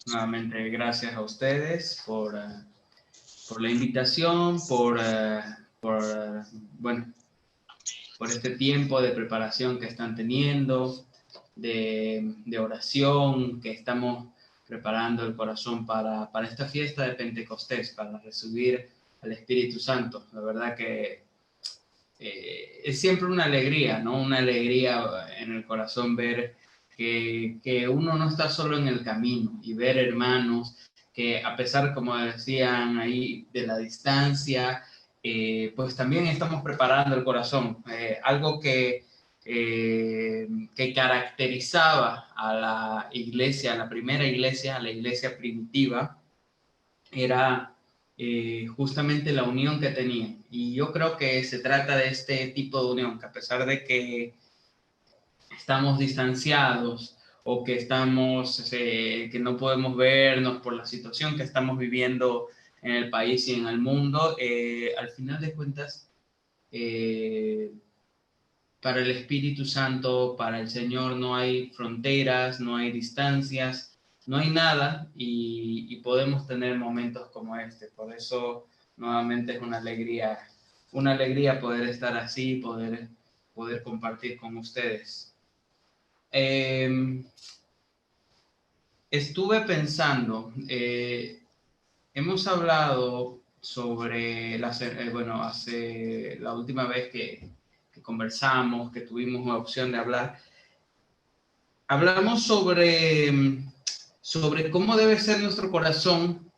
Nuevamente, gracias a ustedes por la invitación, bueno, por este tiempo de preparación que están teniendo, de oración, que estamos preparando el corazón para esta fiesta de Pentecostés, para recibir al Espíritu Santo. La verdad que es siempre una alegría, ¿no? Una alegría en el corazón ver que uno no está solo en el camino y ver hermanos que a pesar, como decían ahí, de la distancia, pues también estamos preparando el corazón. Que caracterizaba a la iglesia, a la primera iglesia, a la iglesia primitiva, era justamente la unión que tenían. Y yo creo que se trata de este tipo de unión, que a pesar de que estamos distanciados o que no podemos vernos por la situación que estamos viviendo en el país y en el mundo, al final de cuentas, eh, para el Espíritu Santo, para el Señor, no hay fronteras, no hay distancias, no hay nada y podemos tener momentos como este. Por eso, nuevamente, es una alegría poder estar así, poder compartir con ustedes. Estuve pensando, hemos hablado sobre, hace la última vez que conversamos, que tuvimos la opción de hablar, hablamos sobre cómo debe ser nuestro corazón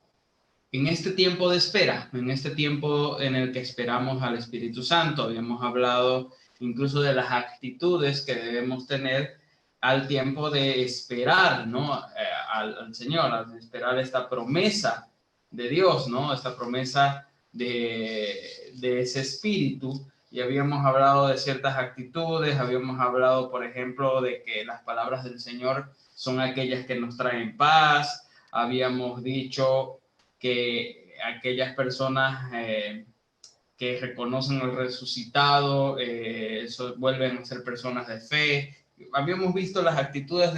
en este tiempo de espera, en este tiempo en el que esperamos al Espíritu Santo. Habíamos hablado incluso de las actitudes que debemos tener al tiempo de esperar, ¿no? Al Señor, al esperar esta promesa de Dios, ¿no? Esta promesa de ese Espíritu. Y habíamos hablado de ciertas actitudes, habíamos hablado, por ejemplo, de que las palabras del Señor son aquellas que nos traen paz. Habíamos dicho que aquellas personas que reconocen al resucitado vuelven a ser personas de fe. Habíamos visto las actitudes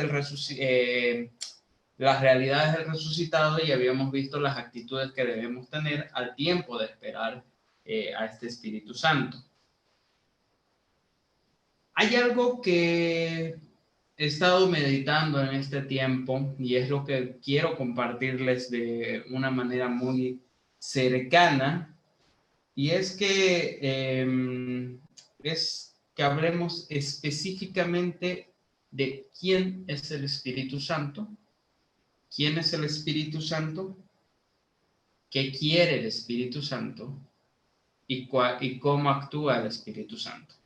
las realidades del resucitado y habíamos visto las actitudes que debemos tener al tiempo de esperar a este Espíritu Santo. Hay algo que he estado meditando en este tiempo y es lo que quiero compartirles de una manera muy cercana, y es que hablemos específicamente de quién es el Espíritu Santo, quién es el Espíritu Santo, qué quiere el Espíritu Santo y cómo actúa el Espíritu Santo.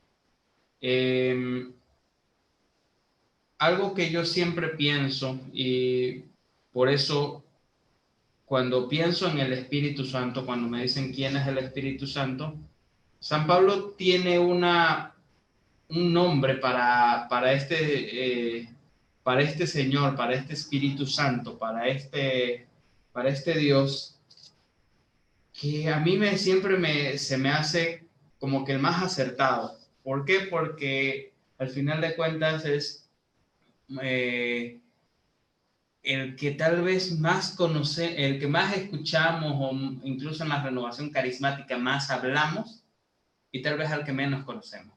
Algo que yo siempre pienso, y por eso cuando pienso en el Espíritu Santo, cuando me dicen quién es el Espíritu Santo, San Pablo tiene un nombre para este Señor, para este Espíritu Santo, para este Dios, que a mí se me hace como que el más acertado. ¿Por qué? Porque al final de cuentas es el que tal vez el que más escuchamos o incluso en la renovación carismática más hablamos y tal vez al que menos conocemos.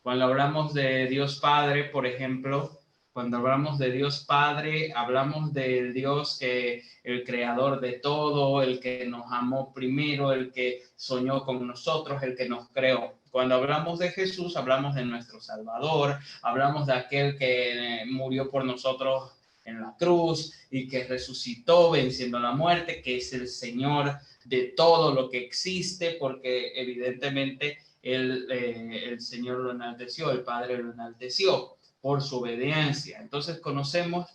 Cuando hablamos de Dios Padre, por ejemplo, cuando hablamos de Dios Padre, hablamos del Dios el creador de todo, el que nos amó primero, el que soñó con nosotros, el que nos creó. Cuando hablamos de Jesús, hablamos de nuestro Salvador, hablamos de aquel que murió por nosotros en la cruz y que resucitó venciendo la muerte, que es el Señor de todo lo que existe, porque evidentemente el Señor lo enalteció, el Padre lo enalteció por su obediencia. Entonces conocemos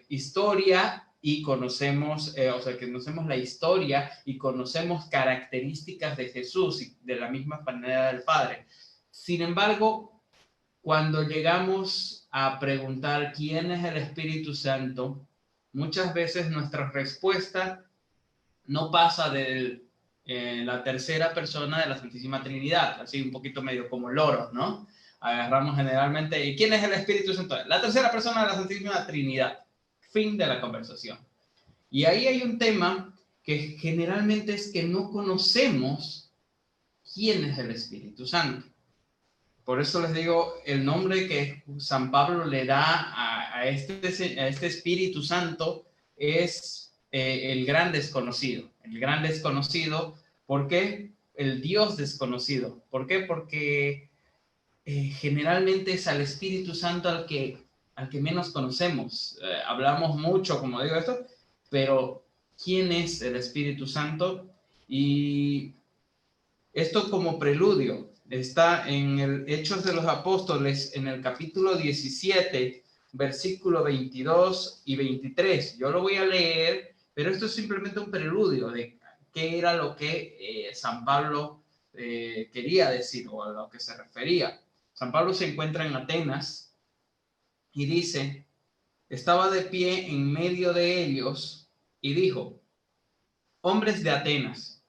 historia y conocemos la historia y conocemos características de Jesús y de la misma manera del Padre. Sin embargo, cuando llegamos a preguntar quién es el Espíritu Santo, muchas veces nuestra respuesta no pasa de la tercera persona de la Santísima Trinidad, así un poquito medio como loros, ¿no? Agarramos generalmente, ¿y quién es el Espíritu Santo? La tercera persona de la Santísima Trinidad. fin de la conversación. Y ahí hay un tema que generalmente es que no conocemos quién es el Espíritu Santo. Por eso les digo, el nombre que San Pablo le da a este Espíritu Santo es el gran desconocido. El gran desconocido, ¿por qué? El Dios desconocido. ¿Por qué? Porque generalmente es al Espíritu Santo al que menos conocemos. Hablamos mucho, como digo esto, pero ¿quién es el Espíritu Santo? Y esto como preludio está en el Hechos de los Apóstoles, en el capítulo 17, versículo 22 y 23. Yo lo voy a leer, pero esto es simplemente un preludio de qué era lo que San Pablo quería decir o a lo que se refería. San Pablo se encuentra en Atenas y dice, estaba de pie en medio de ellos y dijo, hombres de Atenas,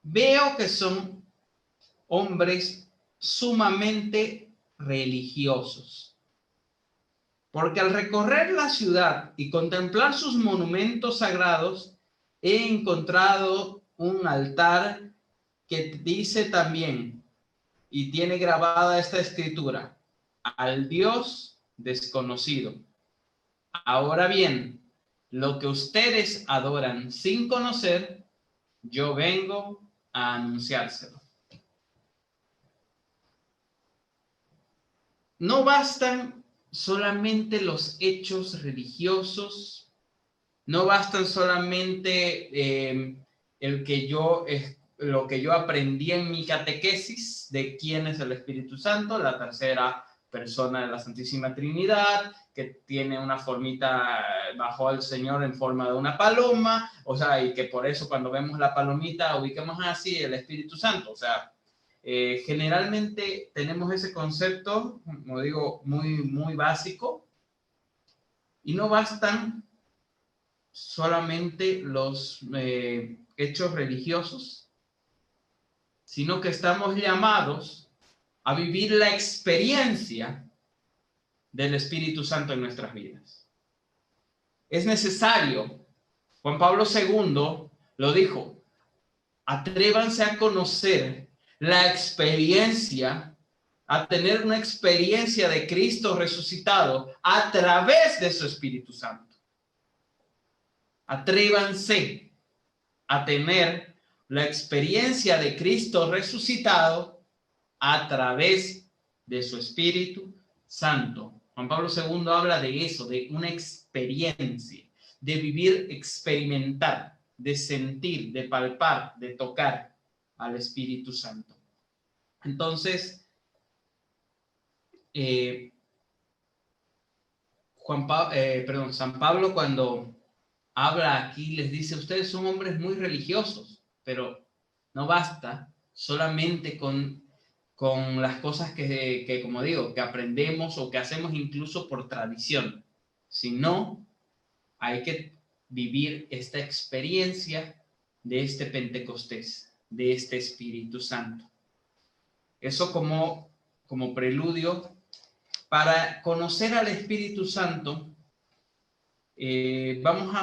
veo que son hombres sumamente religiosos, porque al recorrer la ciudad y contemplar sus monumentos sagrados, he encontrado un altar que dice también, y tiene grabada esta escritura, al Dios desconocido. Ahora bien, lo que ustedes adoran sin conocer, yo vengo a anunciárselo. No bastan solamente los hechos religiosos, no bastan solamente lo que yo aprendí en mi catequesis de quién es el Espíritu Santo, la tercera persona de la Santísima Trinidad, que tiene una formita bajo el Señor en forma de una paloma, o sea, y que por eso cuando vemos la palomita ubicamos así el Espíritu Santo, o sea, generalmente tenemos ese concepto, como digo, muy básico, y no bastan solamente los hechos religiosos, sino que estamos llamados a vivir la experiencia del Espíritu Santo en nuestras vidas. Es necesario, Juan Pablo II lo dijo, atrévanse a conocer la experiencia, a tener una experiencia de Cristo resucitado a través de su Espíritu Santo. Atrévanse a tener la experiencia de Cristo resucitado a través de su Espíritu Santo. Juan Pablo II habla de eso, de una experiencia, de vivir, experimentar, de sentir, de palpar, de tocar al Espíritu Santo. Entonces, San Pablo cuando habla aquí les dice, ustedes son hombres muy religiosos, pero no basta solamente con las cosas que, como digo, que aprendemos o que hacemos incluso por tradición, sino hay que vivir esta experiencia de este Pentecostés, de este Espíritu Santo. Eso como preludio para conocer al Espíritu Santo. Vamos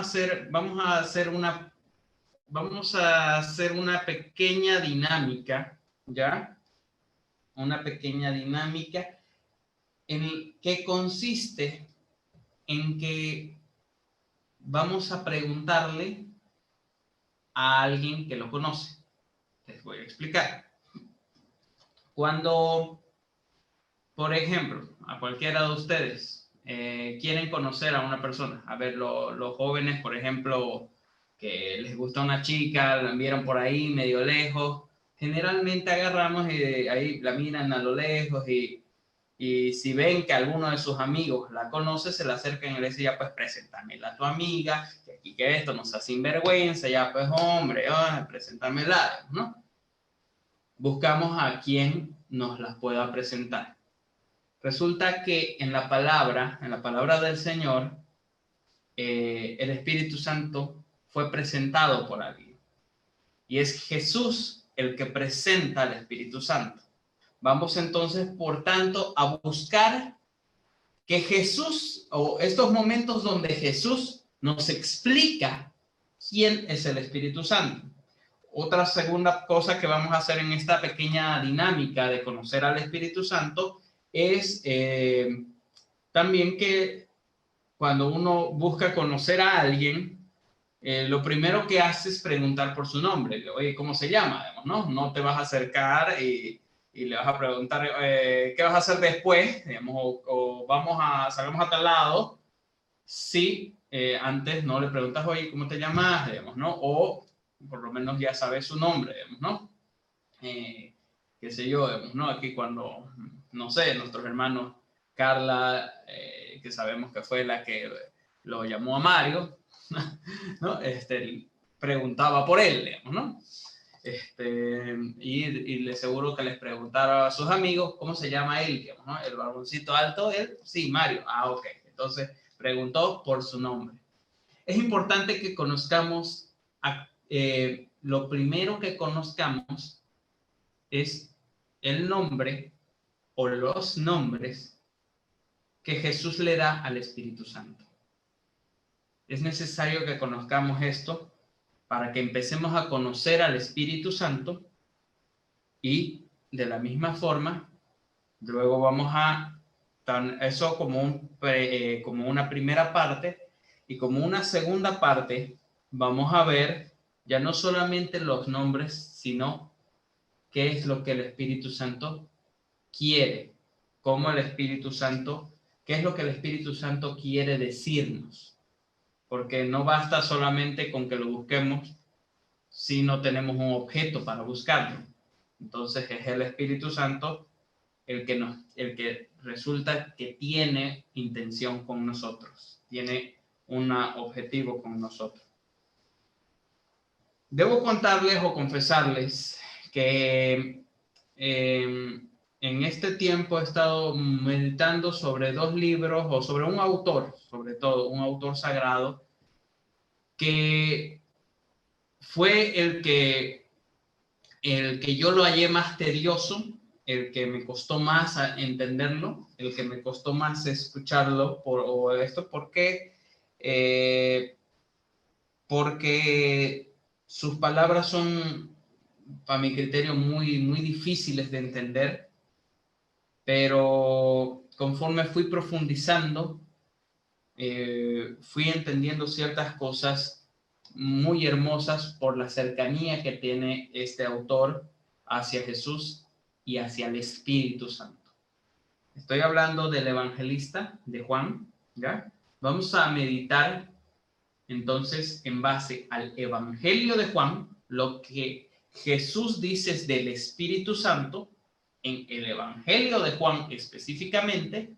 a hacer una pequeña dinámica, ¿ya? Una pequeña dinámica en que consiste en que vamos a preguntarle a alguien que lo conoce. Les voy a explicar. Cuando, por ejemplo, a cualquiera de ustedes quieren conocer a una persona, a ver, los jóvenes, por ejemplo, que les gusta una chica, la vieron por ahí medio lejos, generalmente agarramos y ahí la miran a lo lejos y si ven que alguno de sus amigos la conoce, se le acercan y le dicen, ya pues preséntamela a tu amiga, que aquí que esto no sea sinvergüenza, ya pues hombre, preséntamela, ¿no? Buscamos a quien nos las pueda presentar. Resulta que en la palabra del Señor, el Espíritu Santo fue presentado por alguien. Y es Jesús el que presenta al Espíritu Santo. Vamos entonces, por tanto, a buscar que Jesús, o estos momentos donde Jesús nos explica quién es el Espíritu Santo. Otra segunda cosa que vamos a hacer en esta pequeña dinámica de conocer al Espíritu Santo es también que cuando uno busca conocer a alguien, lo primero que hace es preguntar por su nombre. Oye, ¿cómo se llama? ¿No? No te vas a acercar y le vas a preguntar qué vas a hacer después, digamos, o salgamos a tal lado, si antes no le preguntas, oye, ¿cómo te llamas? Digamos, ¿no? O por lo menos ya sabes su nombre, digamos, ¿no? Qué sé yo, digamos, ¿no? Aquí cuando, no sé, nuestros hermanos Carla, que sabemos que fue la que lo llamó a Mario, ¿no? Preguntaba por él, digamos, ¿no? Y le seguro que les preguntara a sus amigos cómo se llama él, digamos, ¿no? El barboncito alto, él, sí, Mario. Ah, ok. Entonces preguntó por su nombre. Es importante que conozcamos, lo primero que conozcamos es el nombre o los nombres que Jesús le da al Espíritu Santo. Es necesario que conozcamos esto para que empecemos a conocer al Espíritu Santo y de la misma forma, luego vamos a eso como una primera parte, y como una segunda parte vamos a ver ya no solamente los nombres, sino qué es lo que el Espíritu Santo quiere, qué es lo que el Espíritu Santo quiere decirnos, porque no basta solamente con que lo busquemos si no tenemos un objeto para buscarlo. Entonces es el Espíritu Santo el que resulta que tiene intención con nosotros, tiene un objetivo con nosotros. Debo contarles o confesarles que en este tiempo he estado meditando sobre dos libros o sobre un autor, sobre todo un autor sagrado, que fue el que yo lo hallé más tedioso, el que me costó más entenderlo, el que me costó más escucharlo, porque sus palabras son, para mi criterio, muy, muy difíciles de entender, pero conforme fui profundizando, fui entendiendo ciertas cosas muy hermosas por la cercanía que tiene este autor hacia Jesús y hacia el Espíritu Santo. Estoy hablando del evangelista de Juan, ¿ya? Vamos a meditar entonces en base al Evangelio de Juan, lo que Jesús dice del Espíritu Santo en el Evangelio de Juan específicamente,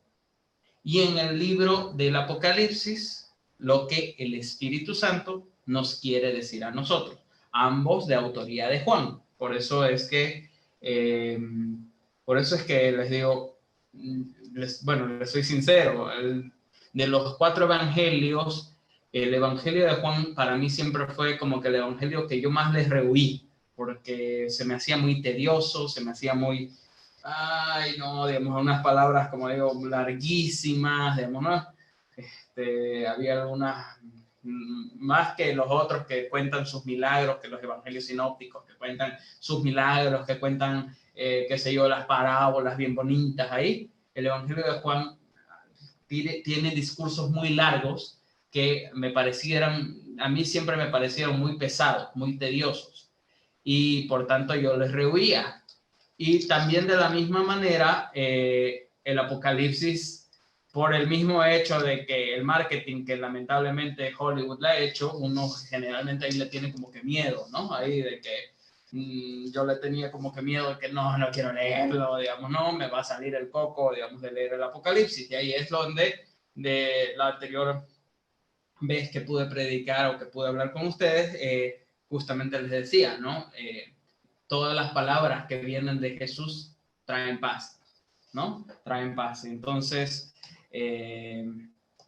y en el libro del Apocalipsis, lo que el Espíritu Santo nos quiere decir a nosotros, ambos de autoría de Juan. Por eso es que les digo, les soy sincero, de los 4 evangelios, el Evangelio de Juan para mí siempre fue como que el evangelio que yo más les rehuí, porque se me hacía muy tedioso, se me hacía muy, digamos, unas palabras, como digo, larguísimas, digamos, ¿no? Había algunas, más que los otros que cuentan sus milagros, que los evangelios sinópticos, que cuentan sus milagros, que cuentan, qué sé yo, las parábolas bien bonitas ahí. El Evangelio de Juan tiene discursos muy largos que a mí siempre me parecieron muy pesados, muy tediosos, y por tanto yo les rehuía. Y también de la misma manera, el Apocalipsis, por el mismo hecho de que el marketing que lamentablemente Hollywood le ha hecho, uno generalmente ahí le tiene como que miedo, ¿no? Ahí de que yo le tenía como que miedo de que no quiero leerlo, digamos, no, me va a salir el coco, digamos, de leer el Apocalipsis. Y ahí es donde, de la anterior vez que pude predicar o que pude hablar con ustedes, justamente les decía, ¿no? Todas las palabras que vienen de Jesús traen paz, ¿no? Traen paz. Entonces,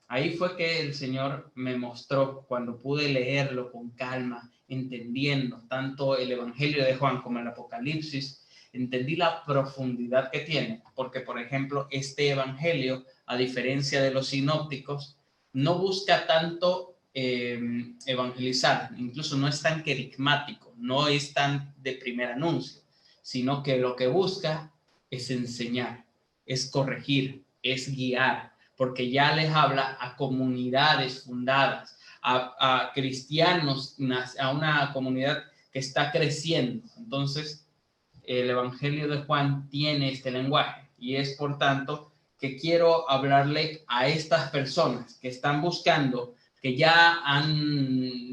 ahí fue que el Señor me mostró, cuando pude leerlo con calma, entendiendo tanto el Evangelio de Juan como el Apocalipsis, entendí la profundidad que tiene, porque, por ejemplo, este evangelio, a diferencia de los sinópticos, no busca tanto evangelizar, incluso no es tan querigmático, no es tan de primer anuncio, sino que lo que busca es enseñar, es corregir, es guiar, porque ya les habla a comunidades fundadas, a cristianos, a una comunidad que está creciendo. Entonces, el Evangelio de Juan tiene este lenguaje y es, por tanto, que quiero hablarle a estas personas que están buscando, que ya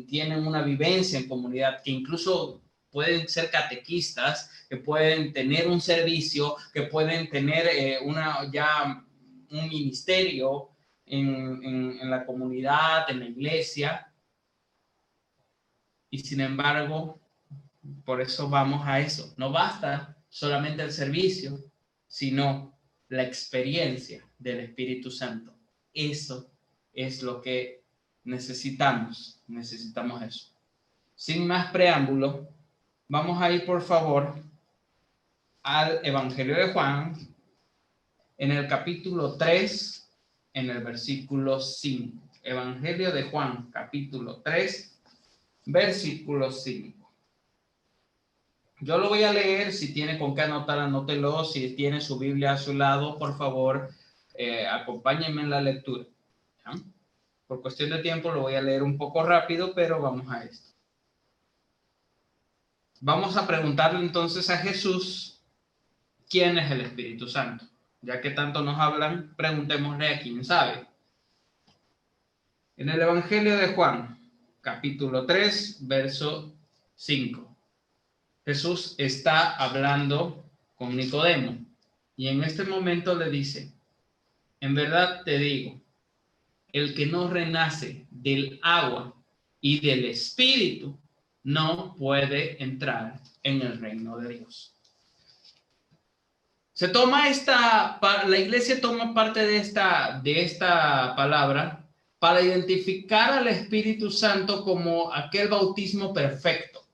tienen una vivencia en comunidad, que incluso pueden ser catequistas, que pueden tener un servicio, que pueden tener un ministerio en la comunidad, en la iglesia, y sin embargo, por eso vamos a eso. No basta solamente el servicio, sino la experiencia del Espíritu Santo. Eso es lo que necesitamos. Necesitamos eso. Sin más preámbulo, vamos a ir, por favor, al Evangelio de Juan, en el capítulo 3, en el versículo 5. Evangelio de Juan, capítulo 3, versículo 5. Yo lo voy a leer. Si tiene con qué anotar, anótelo. Si tiene su Biblia a su lado, por favor, acompáñenme en la lectura. ¿Ya? Por cuestión de tiempo lo voy a leer un poco rápido, pero vamos a esto. Vamos a preguntarle entonces a Jesús, ¿quién es el Espíritu Santo? Ya que tanto nos hablan, preguntémosle a quién sabe. En el Evangelio de Juan, capítulo 3, verso 5. Jesús está hablando con Nicodemo y en este momento le dice: en verdad te digo, el que no renace del agua y del Espíritu no puede entrar en el reino de Dios. La iglesia toma parte de esta palabra para identificar al Espíritu Santo como aquel bautismo perfecto,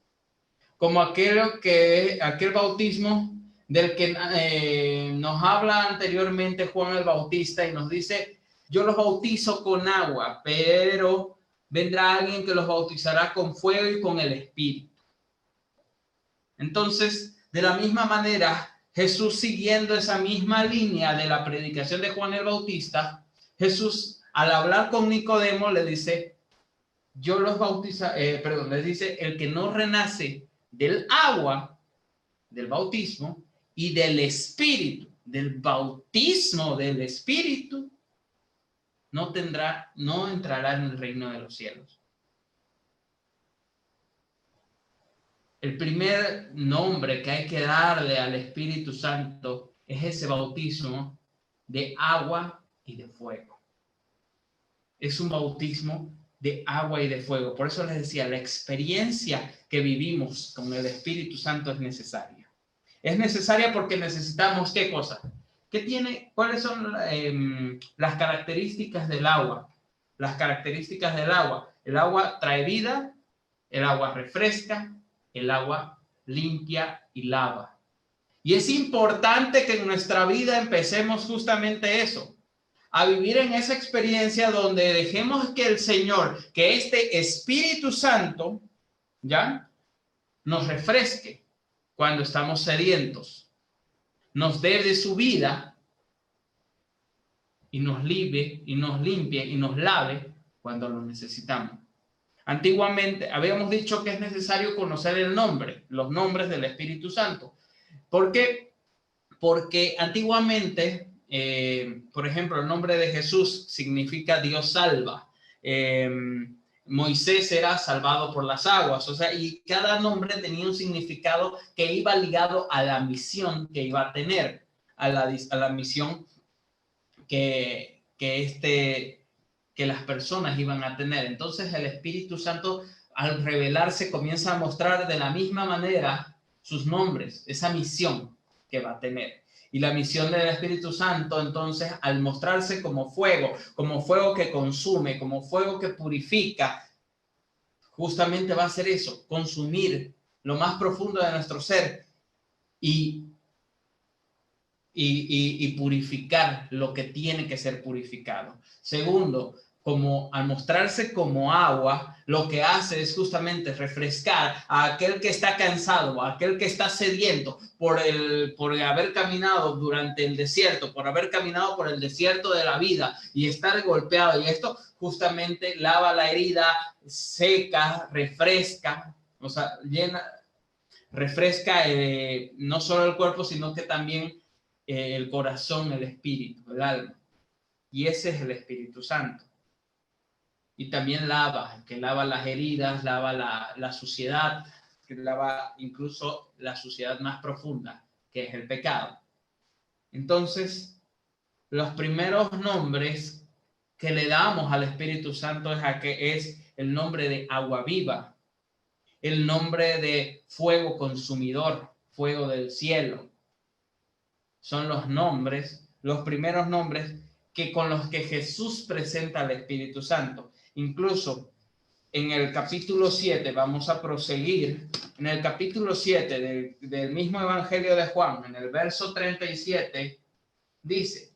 como aquel bautismo del que nos habla anteriormente Juan el Bautista y nos dice: yo los bautizo con agua, pero vendrá alguien que los bautizará con fuego y con el Espíritu. Entonces, de la misma manera, Jesús, siguiendo esa misma línea de la predicación de Juan el Bautista, Jesús, al hablar con Nicodemo, le dice: les dice, el que no renace del agua, del bautismo, y del Espíritu, del bautismo del Espíritu, no entrará en el reino de los cielos. El primer nombre que hay que darle al Espíritu Santo es ese bautismo de agua y de fuego. Es un bautismo de agua y de fuego. Por eso les decía, la experiencia que vivimos con el Espíritu Santo es necesaria. Es necesaria porque necesitamos, ¿qué cosa? ¿Cuáles son las características del agua? Las características del agua. El agua trae vida, el agua refresca, el agua limpia y lava. Y es importante que en nuestra vida empecemos justamente eso, a vivir en esa experiencia donde dejemos que el Señor, que este Espíritu Santo, ¿ya?, nos refresque cuando estamos sedientos, nos dé de su vida y nos limpie y nos lave cuando lo necesitamos. Antiguamente habíamos dicho que es necesario conocer los nombres del Espíritu Santo. ¿Por qué? Porque antiguamente, por ejemplo, el nombre de Jesús significa Dios salva. Moisés era salvado por las aguas, o sea, y cada nombre tenía un significado que iba ligado a la misión que iba a tener, a la misión que las personas iban a tener. Entonces el Espíritu Santo, al revelarse, comienza a mostrar de la misma manera sus nombres, esa misión que va a tener. Y la misión del Espíritu Santo, entonces, al mostrarse como fuego que consume, como fuego que purifica, justamente va a hacer eso, consumir lo más profundo de nuestro ser y y purificar lo que tiene que ser purificado. Segundo, como al mostrarse como agua, lo que hace es justamente refrescar a aquel que está cansado, a aquel que está sediento por haber caminado durante el desierto, por haber caminado por el desierto de la vida y estar golpeado. Y esto justamente lava la herida, seca, refresca, o sea, refresca no solo el cuerpo, sino que también el corazón, el espíritu, el alma. Y ese es el Espíritu Santo. Y también que lava las heridas, lava la suciedad, que lava incluso la suciedad más profunda, que es el pecado. Entonces, los primeros nombres que le damos al Espíritu Santo es el nombre de agua viva, el nombre de fuego consumidor, fuego del cielo. Son los primeros nombres con los que Jesús presenta al Espíritu Santo. Incluso en el capítulo 7, vamos a proseguir, en el capítulo 7 del mismo Evangelio de Juan, en el verso 37, dice: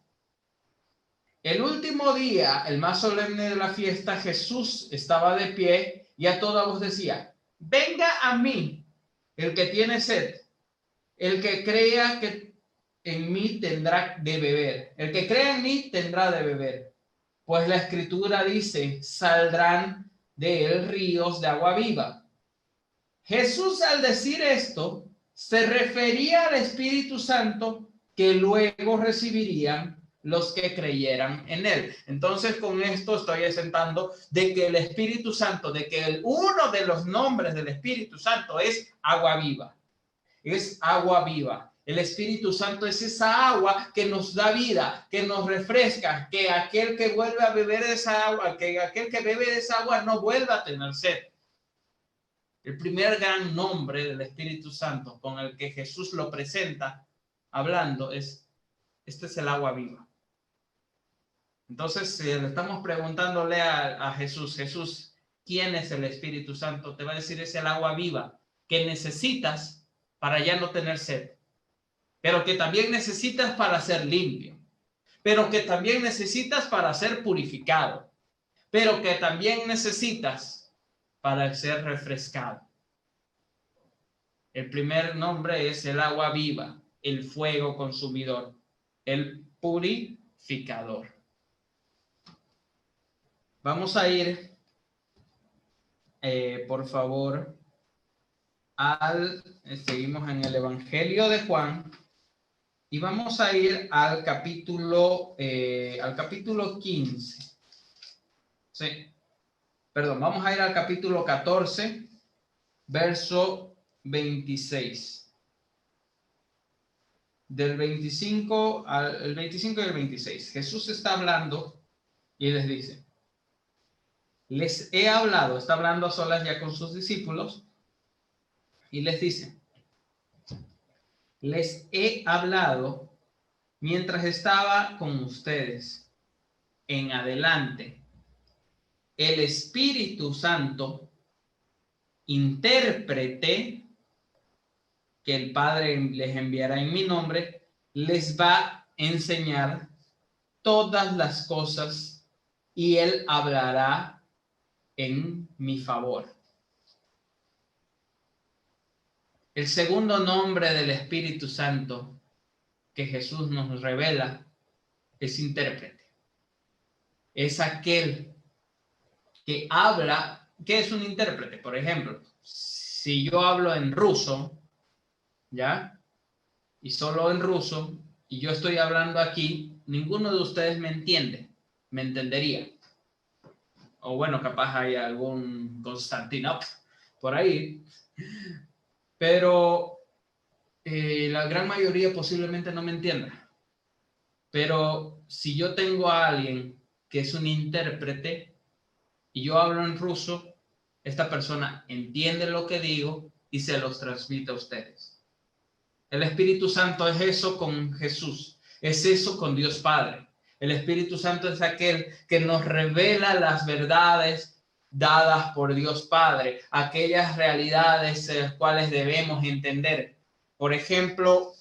el último día, el más solemne de la fiesta, Jesús estaba de pie y a toda voz decía: venga a mí el que tiene sed, el que crea que en mí tendrá de beber. El que crea en mí tendrá de beber. Pues la Escritura dice: saldrán de él ríos de agua viva. Jesús, al decir esto, se refería al Espíritu Santo que luego recibirían los que creyeran en él. Entonces, con esto estoy asentando de que el Espíritu Santo, uno de los nombres del Espíritu Santo es agua viva. Es agua viva. El Espíritu Santo es esa agua que nos da vida, que nos refresca, que aquel que vuelve a beber esa agua, que aquel que bebe de esa agua no vuelva a tener sed. El primer gran nombre del Espíritu Santo con el que Jesús lo presenta hablando este es el agua viva. Entonces, si le estamos preguntándole a Jesús, ¿quién es el Espíritu Santo? Te va a decir: es el agua viva que necesitas para ya no tener sed, pero que también necesitas para ser limpio, pero que también necesitas para ser purificado, pero que también necesitas para ser refrescado. El primer nombre es el agua viva, el fuego consumidor, el purificador. Vamos a ir, por favor, seguimos en el Evangelio de Juan y vamos a ir al capítulo 15. Sí, perdón, vamos a ir al capítulo 14, verso 26. Del 25 al 25 y el 26. Jesús está hablando y les dice: les he hablado, está hablando a solas ya con sus discípulos, y les dice: les he hablado mientras estaba con ustedes. En adelante, el Espíritu Santo, intérprete que el Padre les enviará en mi nombre, les va a enseñar todas las cosas y él hablará en mi favor. El segundo nombre del Espíritu Santo que Jesús nos revela es intérprete. Es aquel que habla. ¿Qué es un intérprete? Por ejemplo, si yo hablo en ruso, ¿ya? Y solo en ruso, y yo estoy hablando aquí, ninguno de ustedes me entiende, me entendería. O bueno, capaz hay algún Constantinopla por ahí, pero la gran mayoría posiblemente no me entienda. Pero si yo tengo a alguien que es un intérprete y yo hablo en ruso, esta persona entiende lo que digo y se los transmite a ustedes. El Espíritu Santo es eso con Jesús, es eso con Dios Padre. El Espíritu Santo es aquel que nos revela las verdades dadas por Dios Padre, aquellas realidades las cuales debemos entender. Por ejemplo,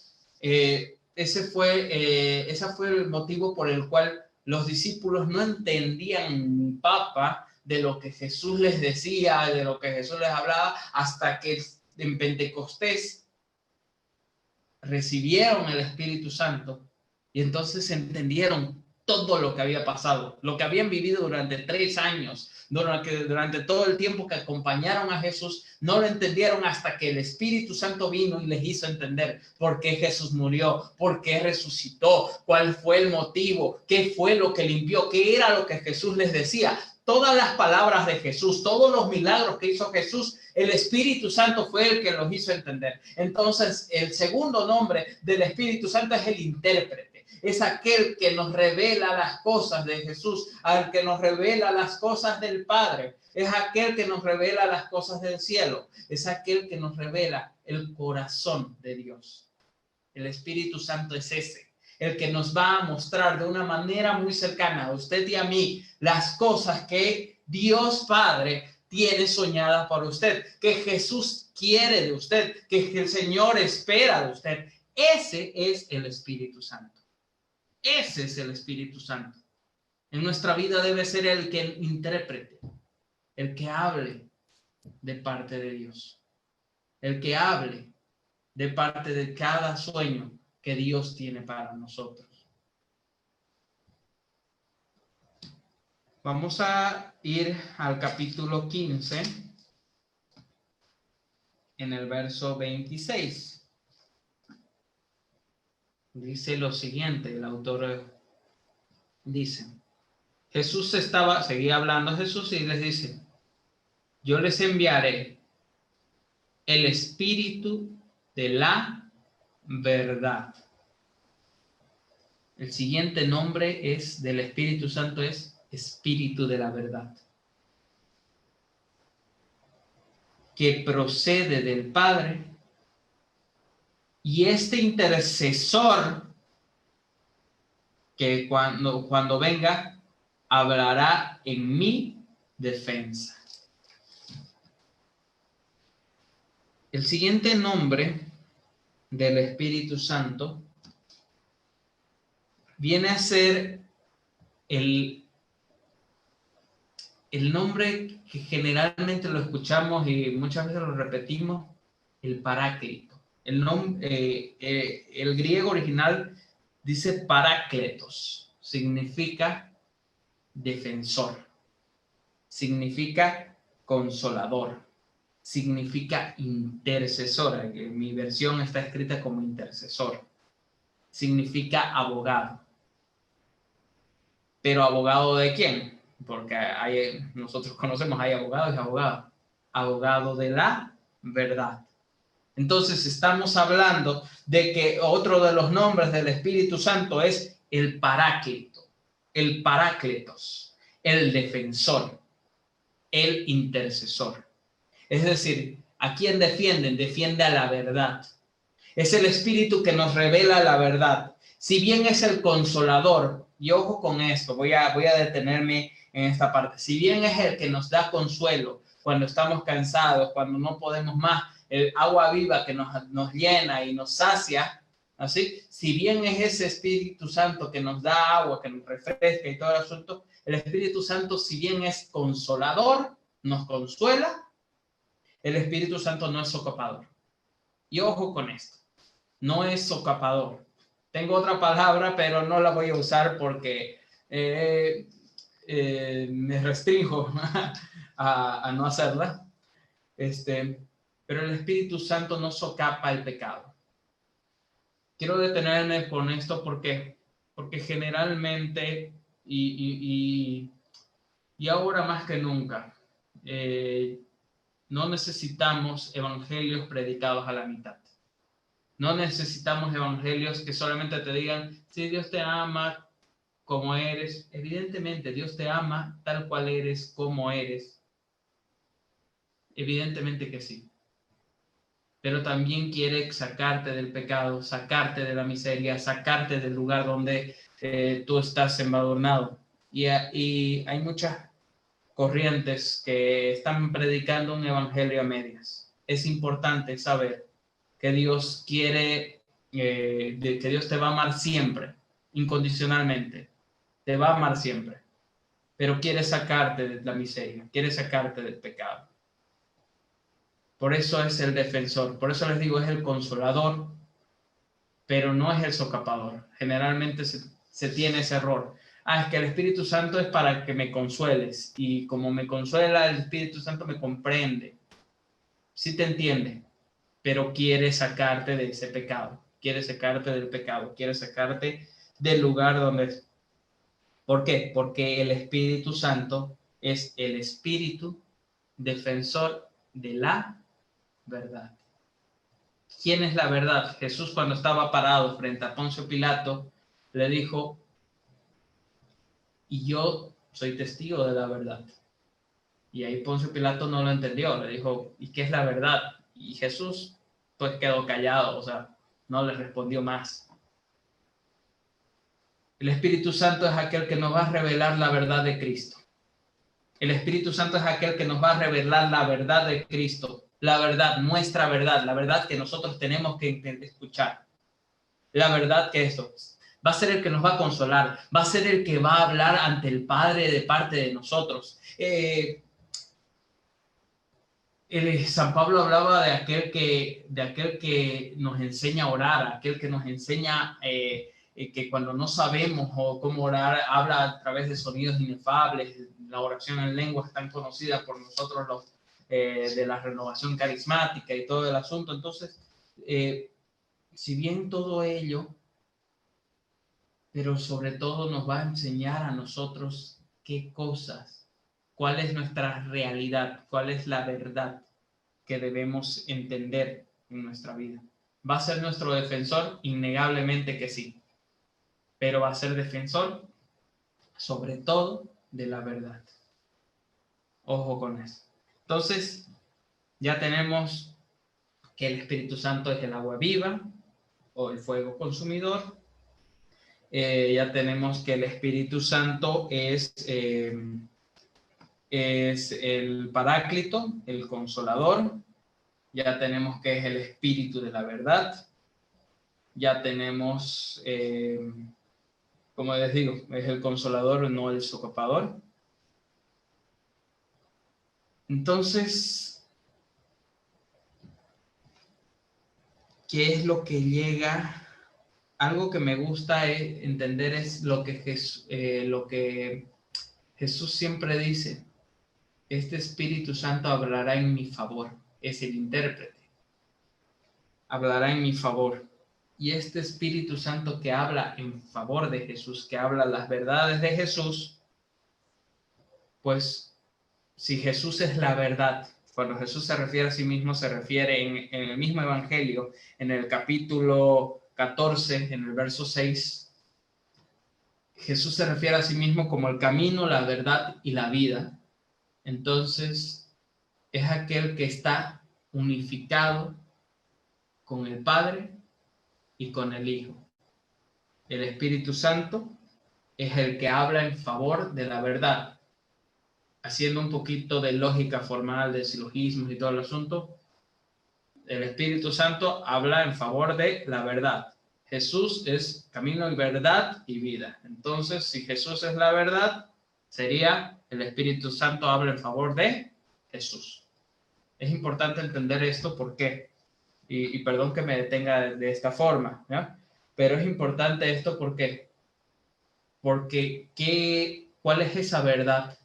ese fue el motivo por el cual los discípulos no entendían ni papa de lo que Jesús les decía, de lo que Jesús les hablaba, hasta que en Pentecostés recibieron el Espíritu Santo y entonces entendieron todo lo que había pasado, lo que habían vivido durante 3 años, durante todo el tiempo que acompañaron a Jesús. No lo entendieron hasta que el Espíritu Santo vino y les hizo entender por qué Jesús murió, por qué resucitó, cuál fue el motivo, qué fue lo que limpió, qué era lo que Jesús les decía. Todas las palabras de Jesús, todos los milagros que hizo Jesús, el Espíritu Santo fue el que los hizo entender. Entonces, el segundo nombre del Espíritu Santo es el intérprete. Es aquel que nos revela las cosas de Jesús, al que nos revela las cosas del Padre. Es aquel que nos revela las cosas del cielo. Es aquel que nos revela el corazón de Dios. El Espíritu Santo es ese, el que nos va a mostrar de una manera muy cercana a usted y a mí las cosas que Dios Padre tiene soñadas para usted, que Jesús quiere de usted, que el Señor espera de usted. Ese es el Espíritu Santo. Ese es el Espíritu Santo. En nuestra vida debe ser el que interprete, el que hable de parte de Dios, el que hable de parte de cada sueño que Dios tiene para nosotros. Vamos a ir al capítulo 15, en el verso 26. Dice lo siguiente, el autor dice, seguía hablando Jesús y les dice, yo les enviaré el Espíritu de la verdad. El siguiente nombre del Espíritu Santo es Espíritu de la verdad, que procede del Padre, y este intercesor que cuando venga hablará en mi defensa. El siguiente nombre del Espíritu Santo viene a ser el nombre que generalmente lo escuchamos y muchas veces lo repetimos, el Paráclito. El griego original dice Parácletos, significa defensor, significa consolador, significa intercesora. Mi versión está escrita como intercesor. Significa abogado. ¿Pero abogado de quién? Porque nosotros conocemos, hay abogados y abogados. Abogado de la verdad. Entonces estamos hablando de que otro de los nombres del Espíritu Santo es el Paráclito, el Parácletos, el defensor, el intercesor. Es decir, ¿a quién defienden? Defiende a la verdad. Es el Espíritu que nos revela la verdad. Si bien es el consolador, y ojo con esto, voy a detenerme en esta parte. Si bien es el que nos da consuelo cuando estamos cansados, cuando no podemos más, el agua viva que nos llena y nos sacia, así, si bien es ese Espíritu Santo que nos da agua, que nos refresca y todo el asunto, el Espíritu Santo, si bien es consolador, nos consuela, el Espíritu Santo no es socapador. Y ojo con esto, no es socapador. Tengo otra palabra, pero no la voy a usar porque me restringo a no hacerla. Pero el Espíritu Santo no socapa el pecado. Quiero detenerme con esto porque generalmente y ahora más que nunca no necesitamos evangelios predicados a la mitad. No necesitamos evangelios que solamente te digan, si Dios te ama como eres. Evidentemente Dios te ama tal cual eres, como eres. Evidentemente que sí. Pero también quiere sacarte del pecado, sacarte de la miseria, sacarte del lugar donde tú estás embadurnado. Y hay muchas corrientes que están predicando un evangelio a medias. Es importante saber que Dios quiere de que Dios te va a amar siempre, incondicionalmente, te va a amar siempre, pero quiere sacarte de la miseria, quiere sacarte del pecado. Por eso es el defensor, por eso les digo, es el consolador, pero no es el socapador. Generalmente se tiene ese error. Es que el Espíritu Santo es para que me consueles, y como me consuela, el Espíritu Santo me comprende. Sí te entiende, pero quiere sacarte de ese pecado, quiere sacarte del pecado, quiere sacarte del lugar donde... ¿Por qué? Porque el Espíritu Santo es el Espíritu defensor de la verdad. ¿Quién es la verdad? Jesús, cuando estaba parado frente a Poncio Pilato, le dijo: y yo soy testigo de la verdad. Y ahí Poncio Pilato no lo entendió, le dijo: ¿y qué es la verdad? Y Jesús pues quedó callado, o sea, no le respondió más. El Espíritu Santo es aquel que nos va a revelar la verdad de Cristo. El Espíritu Santo es aquel que nos va a revelar la verdad de Cristo, la verdad, nuestra verdad, la verdad que nosotros tenemos que escuchar. La verdad que esto va a ser el que nos va a consolar, va a ser el que va a hablar ante el Padre de parte de nosotros. San Pablo hablaba de aquel que nos enseña a orar, aquel que nos enseña que cuando no sabemos o cómo orar, habla a través de sonidos inefables. La oración en lengua es tan conocida por nosotros los de la renovación carismática y todo el asunto. Entonces, si bien todo ello, pero sobre todo nos va a enseñar a nosotros qué cosas, cuál es nuestra realidad, cuál es la verdad que debemos entender en nuestra vida. ¿Va a ser nuestro defensor? Innegablemente que sí, pero va a ser defensor sobre todo de la verdad. Ojo con eso. Entonces, ya tenemos que el Espíritu Santo es el agua viva o el fuego consumidor. Ya tenemos que el Espíritu Santo es el Paráclito, el Consolador. Ya tenemos que es el Espíritu de la verdad. Ya tenemos, como les digo, es el Consolador, no el socapador. Entonces, ¿qué es lo que llega? Algo que me gusta entender es lo que Jesús siempre dice: este Espíritu Santo hablará en mi favor. Es el intérprete. Hablará en mi favor. Y este Espíritu Santo que habla en favor de Jesús, que habla las verdades de Jesús, pues si Jesús es la verdad, cuando Jesús se refiere a sí mismo, se refiere en el mismo Evangelio, en el capítulo 14, en el verso 6, Jesús se refiere a sí mismo como el camino, la verdad y la vida. Entonces, es aquel que está unificado con el Padre y con el Hijo. El Espíritu Santo es el que habla en favor de la verdad. Haciendo un poquito de lógica formal, de silogismos y todo el asunto, el Espíritu Santo habla en favor de la verdad. Jesús es camino y verdad y vida. Entonces, si Jesús es la verdad, sería el Espíritu Santo habla en favor de Jesús. Es importante entender esto, ¿por qué? Y perdón que me detenga de esta forma, ¿ya? Pero es importante esto, ¿por qué? Porque ¿cuál es esa verdad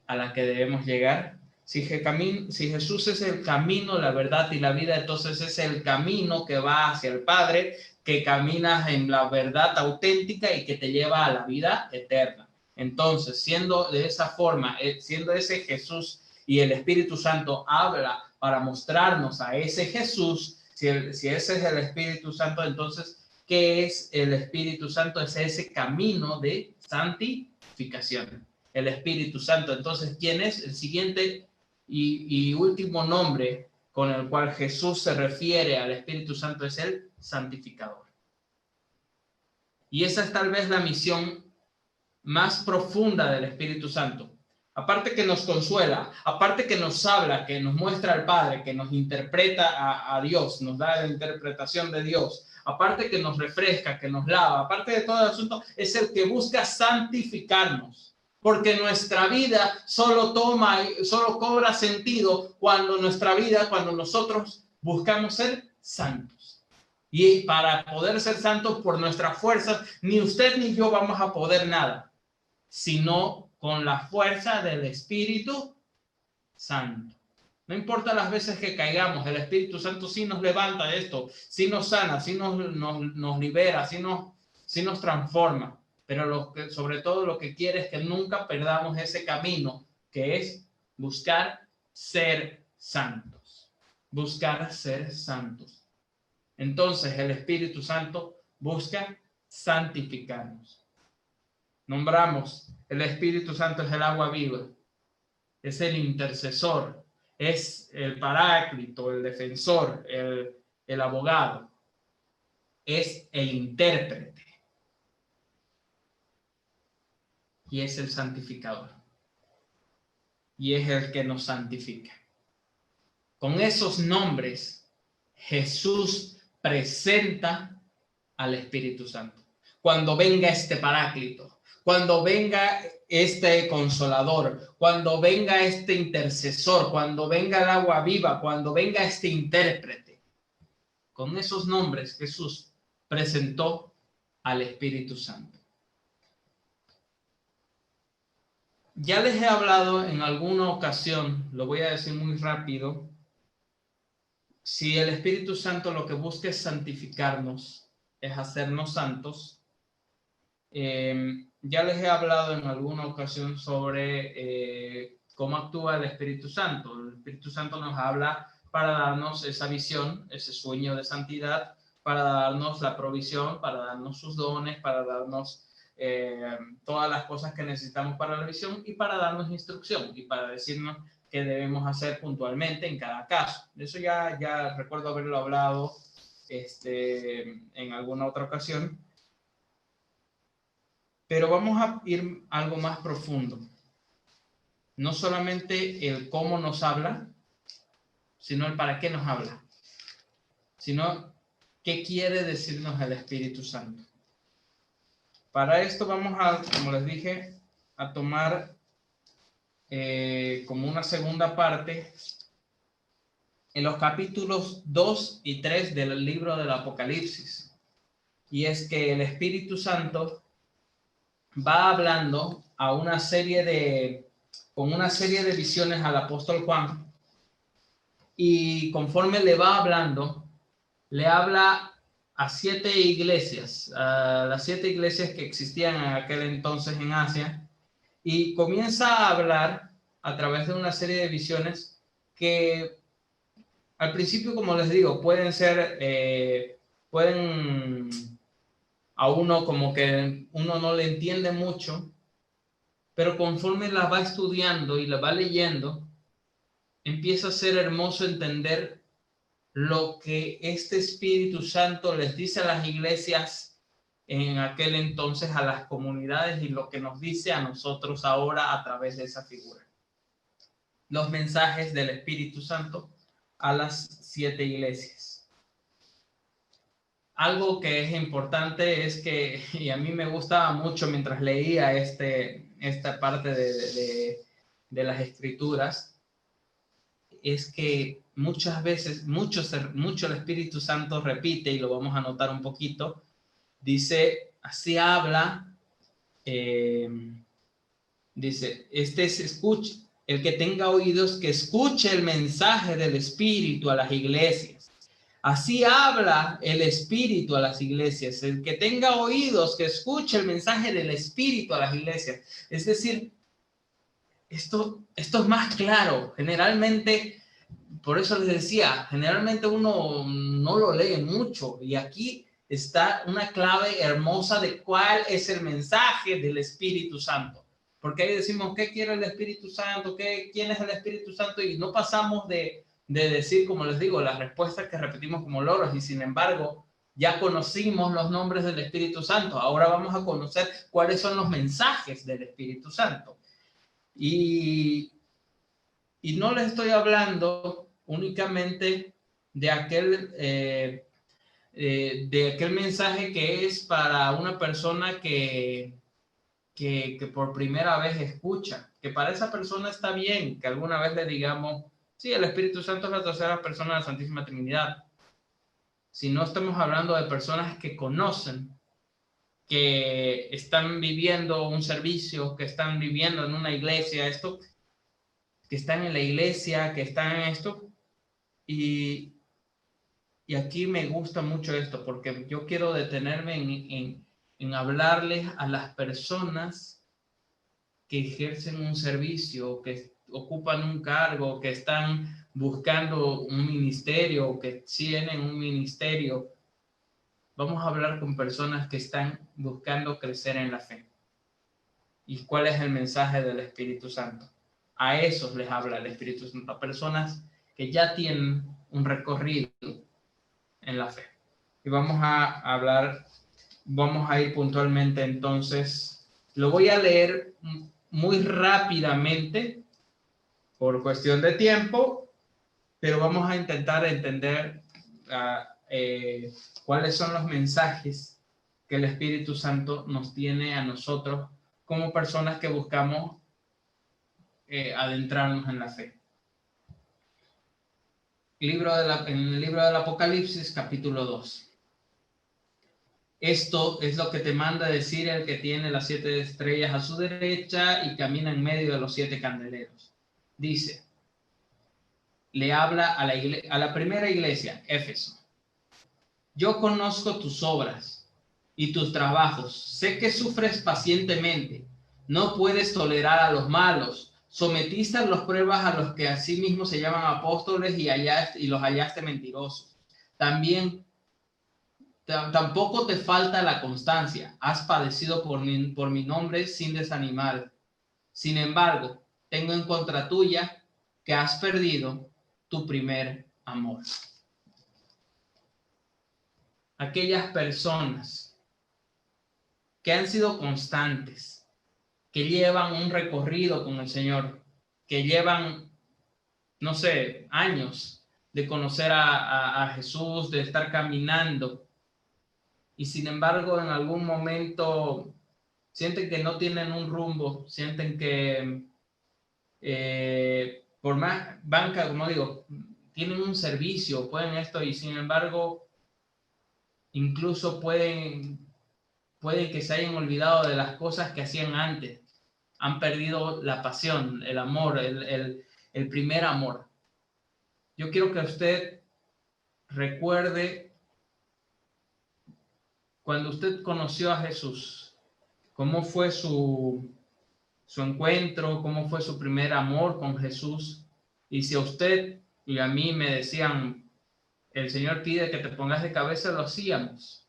a la que debemos llegar? Si Jesús es el camino, la verdad y la vida, entonces es el camino que va hacia el Padre, que caminas en la verdad auténtica y que te lleva a la vida eterna. Entonces, siendo de esa forma, siendo ese Jesús y el Espíritu Santo habla para mostrarnos a ese Jesús, si ese es el Espíritu Santo, entonces, ¿qué es el Espíritu Santo? Es ese camino de santificación. El Espíritu Santo. Entonces, ¿quién es? El siguiente y último nombre con el cual Jesús se refiere al Espíritu Santo es el santificador. Y esa es tal vez la misión más profunda del Espíritu Santo. aparte que nos consuela, aparte que nos habla, que nos muestra al Padre, que nos interpreta a Dios, nos da la interpretación de Dios, aparte que nos refresca, que nos lava, aparte de todo el asunto, es el que busca santificarnos. Porque nuestra vida solo cobra sentido cuando nosotros buscamos ser santos. Y para poder ser santos por nuestras fuerzas, ni usted ni yo vamos a poder nada, sino con la fuerza del Espíritu Santo. No importa las veces que caigamos, el Espíritu Santo sí nos levanta esto, sí nos sana, sí nos libera, sí nos transforma. Pero sobre todo lo que quiere es que nunca perdamos ese camino, que es buscar ser santos. Buscar ser santos. Entonces el Espíritu Santo busca santificarnos. Nombramos, el Espíritu Santo es el agua viva, es el intercesor, es el paráclito, el defensor, el abogado, es el intérprete y es el santificador y es el que nos santifica. Con esos nombres, Jesús presenta al Espíritu Santo. Cuando venga este paráclito, cuando venga este consolador, cuando venga este intercesor, cuando venga el agua viva, cuando venga este intérprete, con esos nombres Jesús presentó al Espíritu Santo. Ya les he hablado en alguna ocasión, lo voy a decir muy rápido. Si el Espíritu Santo lo que busca es santificarnos, es hacernos santos, ya les he hablado en alguna ocasión sobre cómo actúa el Espíritu Santo. El Espíritu Santo nos habla para darnos esa visión, ese sueño de santidad, para darnos la provisión, para darnos sus dones, para darnos todas las cosas que necesitamos para la visión y para darnos instrucción y para decirnos qué debemos hacer puntualmente en cada caso. De eso ya recuerdo haberlo hablado en alguna otra ocasión. Pero vamos a ir algo más profundo. No solamente el cómo nos habla, sino el para qué nos habla. Sino qué quiere decirnos el Espíritu Santo. Para esto vamos a, como les dije, a tomar como una segunda parte en los capítulos 2 y 3 del libro del Apocalipsis. Y es que el Espíritu Santo va hablando con una serie de visiones al apóstol Juan, y conforme le va hablando, le habla a 7 iglesias, a las 7 iglesias que existían en aquel entonces en Asia, y comienza a hablar a través de una serie de visiones que al principio, como les digo, pueden a uno como que uno no le entiende mucho, pero conforme la va estudiando y la va leyendo, empieza a ser hermoso entender lo que este Espíritu Santo les dice a las iglesias en aquel entonces, a las comunidades, y lo que nos dice a nosotros ahora a través de esa figura. Los mensajes del Espíritu Santo a las 7 iglesias. Algo que es importante es que, y a mí me gustaba mucho mientras leía esta parte de las Escrituras, es que muchas veces, mucho el Espíritu Santo repite, y lo vamos a notar un poquito, dice, así habla, dice, escuche, el que tenga oídos, que escuche el mensaje del Espíritu a las iglesias. Así habla el Espíritu a las iglesias. El que tenga oídos, que escuche el mensaje del Espíritu a las iglesias. Es decir, esto es más claro. Generalmente, por eso les decía, generalmente uno no lo lee mucho. Y aquí está una clave hermosa de cuál es el mensaje del Espíritu Santo. Porque ahí decimos, ¿qué quiere el Espíritu Santo? ¿Quién es el Espíritu Santo? Y no pasamos de decir, como les digo, las respuestas que repetimos como loros, y sin embargo ya conocimos los nombres del Espíritu Santo. Ahora vamos a conocer cuáles son los mensajes del Espíritu Santo. Y no les estoy hablando únicamente de aquel mensaje que es para una persona que por primera vez escucha, que para esa persona está bien que alguna vez le digamos, sí, el Espíritu Santo es la tercera persona de la Santísima Trinidad. Si no estamos hablando de personas que conocen, que están viviendo un servicio, que están viviendo en una iglesia, esto, que están en la iglesia, que están en esto, y aquí me gusta mucho esto, porque yo quiero detenerme en hablarles a las personas que ejercen un servicio, que ocupan un cargo, que están buscando un ministerio, que tienen un ministerio. Vamos a hablar con personas que están buscando crecer en la fe. ¿Y cuál es el mensaje del Espíritu Santo? A esos les habla el Espíritu Santo, a personas que ya tienen un recorrido en la fe. Y vamos a ir puntualmente entonces. Lo voy a leer muy rápidamente por cuestión de tiempo, pero vamos a intentar entender cuáles son los mensajes que el Espíritu Santo nos tiene a nosotros como personas que buscamos adentrarnos en la fe. En el libro del Apocalipsis, capítulo 2. Esto es lo que te manda decir el que tiene las 7 estrellas a su derecha y camina en medio de los 7 candeleros. Dice, le habla a la primera iglesia, Éfeso. Yo conozco tus obras y tus trabajos. Sé que sufres pacientemente. No puedes tolerar a los malos. Sometiste a las pruebas a los que a sí mismos se llaman apóstoles y los hallaste mentirosos. Tampoco te falta la constancia. Has padecido por mi nombre sin desanimar. Sin embargo, tengo en contra tuya que has perdido tu primer amor. Aquellas personas que han sido constantes, que llevan un recorrido con el Señor, que llevan, no sé, años de conocer a Jesús, de estar caminando, y sin embargo en algún momento sienten que no tienen un rumbo, sienten que por más banca, como digo, tienen un servicio, pueden esto, y sin embargo incluso pueden que se hayan olvidado de las cosas que hacían antes, han perdido la pasión, el amor, el primer amor. Yo quiero que usted recuerde cuando usted conoció a Jesús, cómo fue su encuentro, cómo fue su primer amor con Jesús. Y si a usted y a mí me decían, el Señor pide que te pongas de cabeza, lo hacíamos.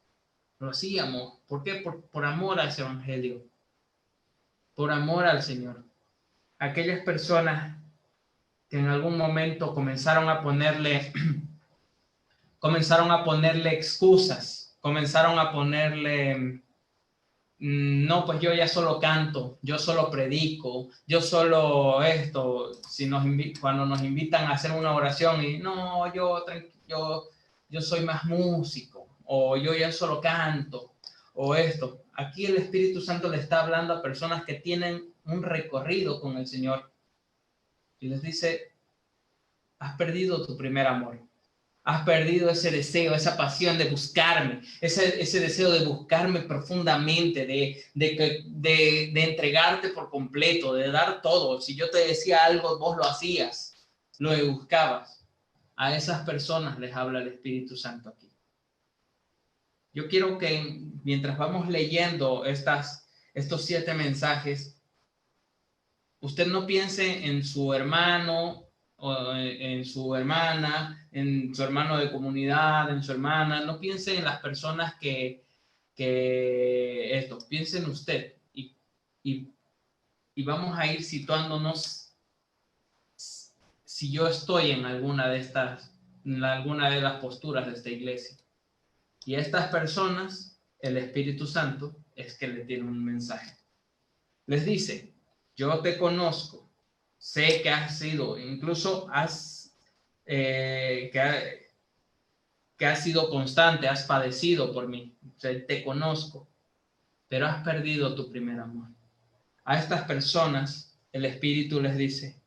Lo hacíamos. ¿Por qué? Por amor a ese evangelio. Por amor al Señor. Aquellas personas que en algún momento comenzaron a ponerle excusas, comenzaron a ponerle, no, pues yo ya solo canto, yo solo predico, yo solo esto, cuando nos invitan a hacer una oración y no, yo soy más músico, o yo ya solo canto, o esto. Aquí el Espíritu Santo le está hablando a personas que tienen un recorrido con el Señor y les dice, has perdido tu primer amor. Has perdido ese deseo, esa pasión de buscarme, ese deseo de buscarme profundamente, de entregarte por completo, de dar todo. Si yo te decía algo, vos lo hacías, lo buscabas. A esas personas les habla el Espíritu Santo aquí. Yo quiero que mientras vamos leyendo estos 7 mensajes, usted no piense en su hermano, o en su hermana, en su hermano de comunidad, en su hermana. No piense en las personas que piense en usted y vamos a ir situándonos si yo estoy en alguna de las posturas de esta iglesia. Y a estas personas, el Espíritu Santo es que le tiene un mensaje. Les dice, Yo te conozco, sé que has sido, incluso que has sido constante, has padecido por mí, o sea, te conozco, pero has perdido tu primer amor. A estas personas el Espíritu les dice,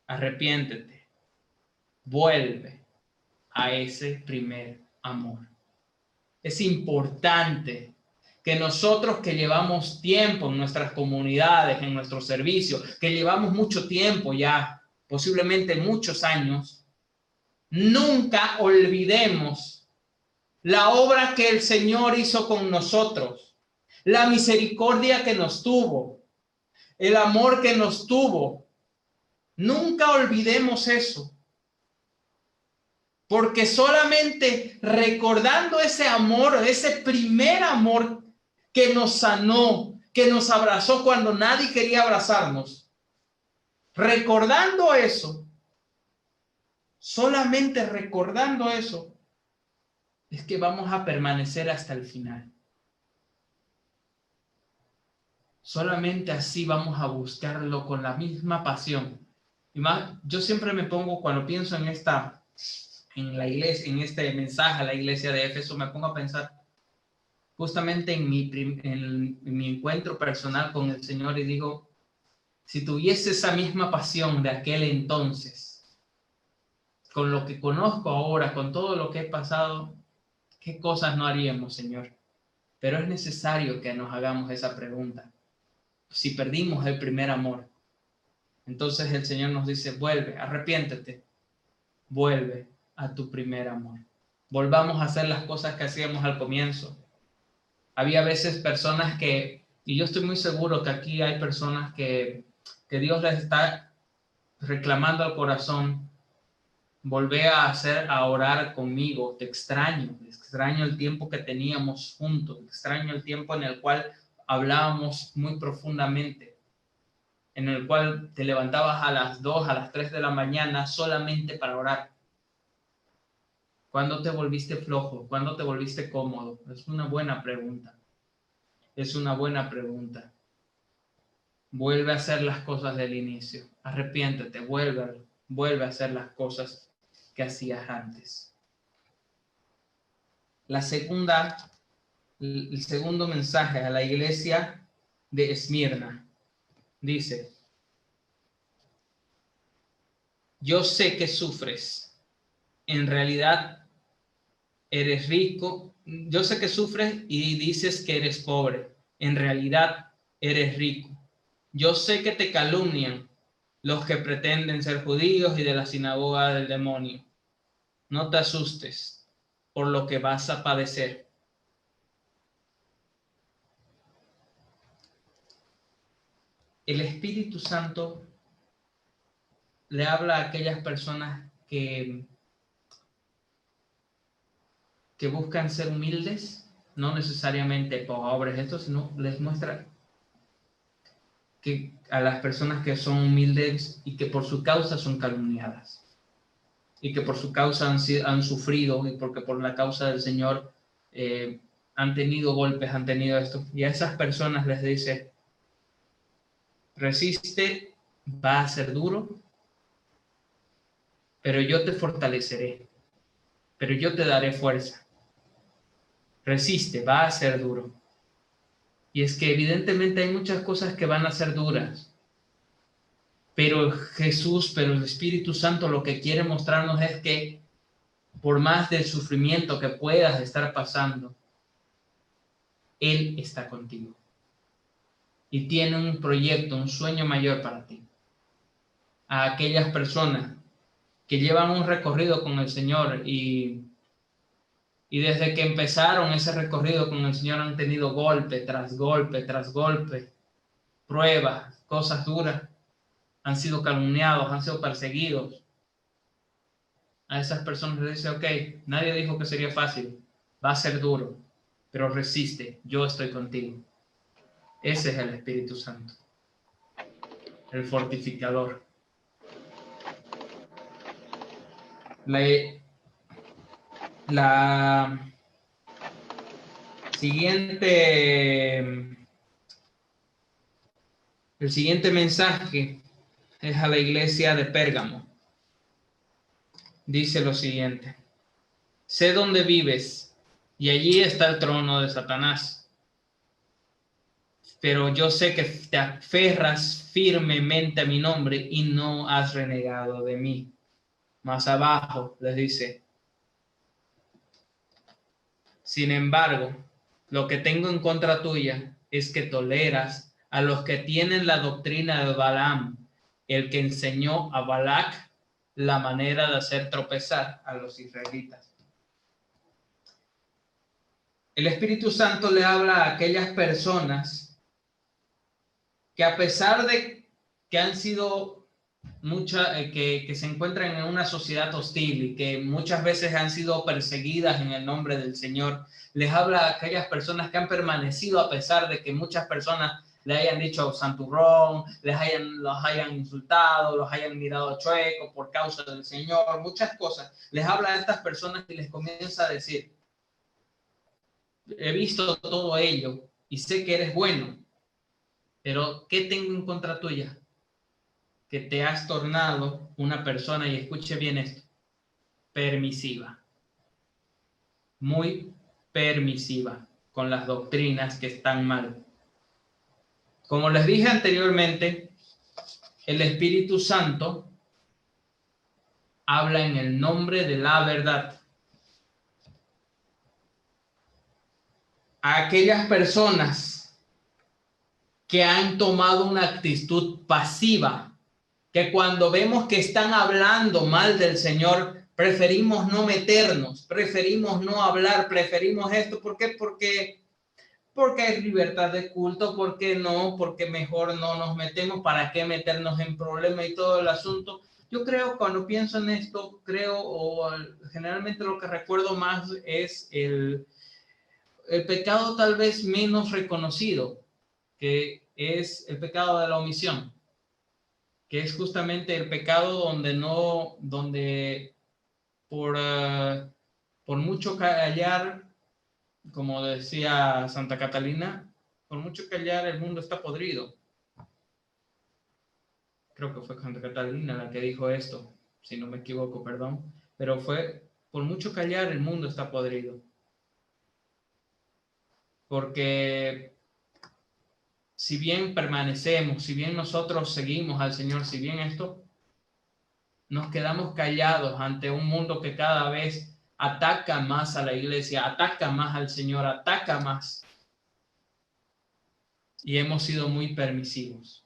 arrepiéntete, vuelve a ese primer amor. Es importante que nosotros que llevamos tiempo en nuestras comunidades, en nuestro servicio, que llevamos mucho tiempo ya, posiblemente muchos años, nunca olvidemos la obra que el Señor hizo con nosotros, la misericordia que nos tuvo, el amor que nos tuvo. Nunca olvidemos eso. Porque solamente recordando ese amor, ese primer amor que nos sanó, que nos abrazó cuando nadie quería abrazarnos, recordando eso, solamente recordando eso, es que vamos a permanecer hasta el final. Solamente así vamos a buscarlo con la misma pasión. Y más, yo siempre me pongo, cuando pienso en la iglesia, en este mensaje a la iglesia de Éfeso, me pongo a pensar justamente en mi encuentro personal con el Señor y digo, si tuviese esa misma pasión de aquel entonces, con lo que conozco ahora, con todo lo que he pasado, ¿qué cosas no haríamos, Señor? Pero es necesario que nos hagamos esa pregunta. Si perdimos el primer amor, entonces el Señor nos dice, vuelve, arrepiéntete, vuelve a tu primer amor. Volvamos a hacer las cosas que hacíamos al comienzo. Había veces personas y yo estoy muy seguro que aquí hay personas que Dios les está reclamando al corazón, volvé a orar conmigo, te extraño el tiempo que teníamos juntos, extraño el tiempo en el cual hablábamos muy profundamente, en el cual te levantabas a las 2, a las 3 de la mañana solamente para orar. ¿Cuándo te volviste flojo? ¿Cuándo te volviste cómodo? Es una buena pregunta. Es una buena pregunta. Vuelve a hacer las cosas del inicio. Arrepiéntete, vuelve a hacer las cosas que hacías antes. El segundo mensaje a la iglesia de Esmirna dice, yo sé que sufres, en realidad eres rico, yo sé que sufres y dices que eres pobre, en realidad eres rico. Yo sé que te calumnian los que pretenden ser judíos y de la sinagoga del demonio. No te asustes por lo que vas a padecer. El Espíritu Santo le habla a aquellas personas que buscan ser humildes, no necesariamente pobres, esto, sino les muestra que a las personas que son humildes y que por su causa son calumniadas y que por su causa han sufrido y porque por la causa del Señor han tenido golpes, han tenido esto. Y a esas personas les dice, resiste, va a ser duro, pero yo te fortaleceré, pero yo te daré fuerza. Resiste, va a ser duro. Y es que evidentemente hay muchas cosas que van a ser duras, pero pero el Espíritu Santo lo que quiere mostrarnos es que por más del sufrimiento que puedas estar pasando, Él está contigo. Y tiene un proyecto, un sueño mayor para ti. A aquellas personas que llevan un recorrido con el Señor y desde que empezaron ese recorrido con el Señor han tenido golpe tras golpe, tras golpe, pruebas, cosas duras, han sido calumniados, han sido perseguidos. A esas personas les dice, ok, nadie dijo que sería fácil, va a ser duro, pero resiste, yo estoy contigo. Ese es el Espíritu Santo, el fortificador. La siguiente El siguiente mensaje es a la iglesia de Pérgamo. Dice lo siguiente: sé dónde vives, y allí está el trono de Satanás. Pero yo sé que te aferras firmemente a mi nombre y no has renegado de mí. Más abajo les dice: sin embargo, lo que tengo en contra tuya es que toleras a los que tienen la doctrina de Balaam, el que enseñó a Balac la manera de hacer tropezar a los israelitas. El Espíritu Santo le habla a aquellas personas que, a pesar de que han sido que se encuentran en una sociedad hostil y que muchas veces han sido perseguidas en el nombre del Señor, les habla a aquellas personas que han permanecido a pesar de que muchas personas le hayan dicho santurrón, los hayan insultado, los hayan mirado chueco por causa del Señor, muchas cosas. Les habla a estas personas y les comienza a decir: he visto todo ello y sé que eres bueno, pero ¿qué tengo en contra tuya? Que te has tornado una persona, y escuche bien esto, permisiva, muy permisiva con las doctrinas que están mal. Como les dije anteriormente, el Espíritu Santo habla en el nombre de la verdad. A aquellas personas que han tomado una actitud pasiva, que cuando vemos que están hablando mal del Señor, preferimos no meternos, preferimos no hablar, preferimos esto. ¿Por qué? Porque hay libertad de culto. ¿Por qué no? Porque mejor no nos metemos. ¿Para qué meternos en problemas y todo el asunto? Yo creo, cuando pienso en esto, generalmente lo que recuerdo más es el pecado tal vez menos reconocido, que es el pecado de la omisión, que es justamente el pecado donde por mucho callar, como decía Santa Catalina, por mucho callar el mundo está podrido. Creo que fue Santa Catalina la que dijo esto, si no me equivoco, perdón, pero fue: por mucho callar el mundo está podrido. Porque si bien permanecemos, si bien nosotros seguimos al Señor, si bien esto, nos quedamos callados ante un mundo que cada vez ataca más a la iglesia, ataca más al Señor, ataca más. Y hemos sido muy permisivos.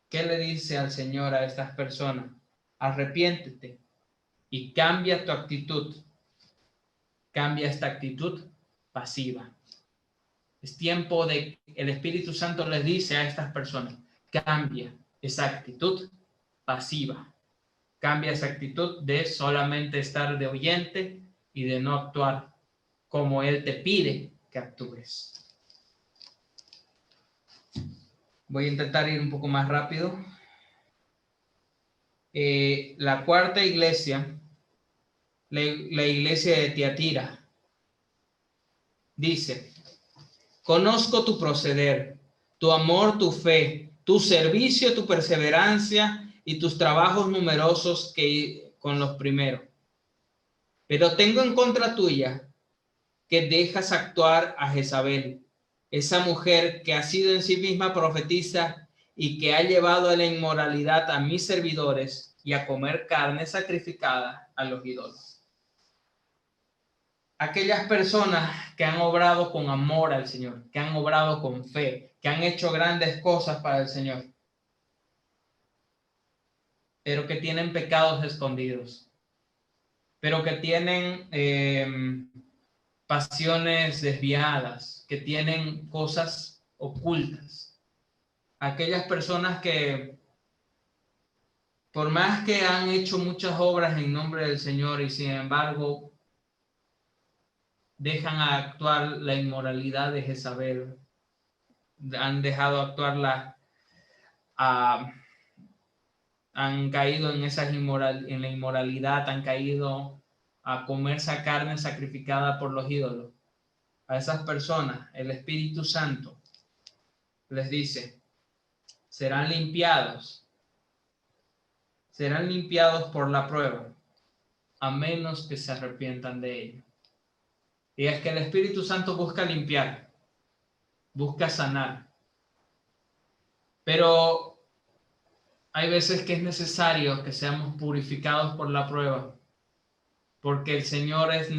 ¿Qué le dice al Señor a estas personas? Arrepiéntete y cambia tu actitud. Cambia esta actitud pasiva. Es tiempo de que el Espíritu Santo les dice a estas personas: cambia esa actitud pasiva. Cambia esa actitud de solamente estar de oyente y de no actuar como Él te pide que actúes. Voy a intentar ir un poco más rápido. La cuarta iglesia, la iglesia de Tiatira, dice: conozco tu proceder, tu amor, tu fe, tu servicio, tu perseverancia y tus trabajos numerosos que con los primeros. Pero tengo en contra tuya que dejas actuar a Jezabel, esa mujer que ha sido en sí misma profetisa y que ha llevado a la inmoralidad a mis servidores y a comer carne sacrificada a los ídolos. Aquellas personas que han obrado con amor al Señor, que han obrado con fe, que han hecho grandes cosas para el Señor, pero que tienen pecados escondidos, pero que tienen pasiones desviadas, que tienen cosas ocultas. Aquellas personas que, por más que han hecho muchas obras en nombre del Señor y sin embargo dejan actuar la inmoralidad de Jezabel, han dejado actuar han caído en en la inmoralidad, han caído a comer esa carne sacrificada por los ídolos. A esas personas el Espíritu Santo les dice: serán limpiados por la prueba, a menos que se arrepientan de ello. Y es que el Espíritu Santo busca limpiar, busca sanar. Pero hay veces que es necesario que seamos purificados por la prueba, porque el Señor es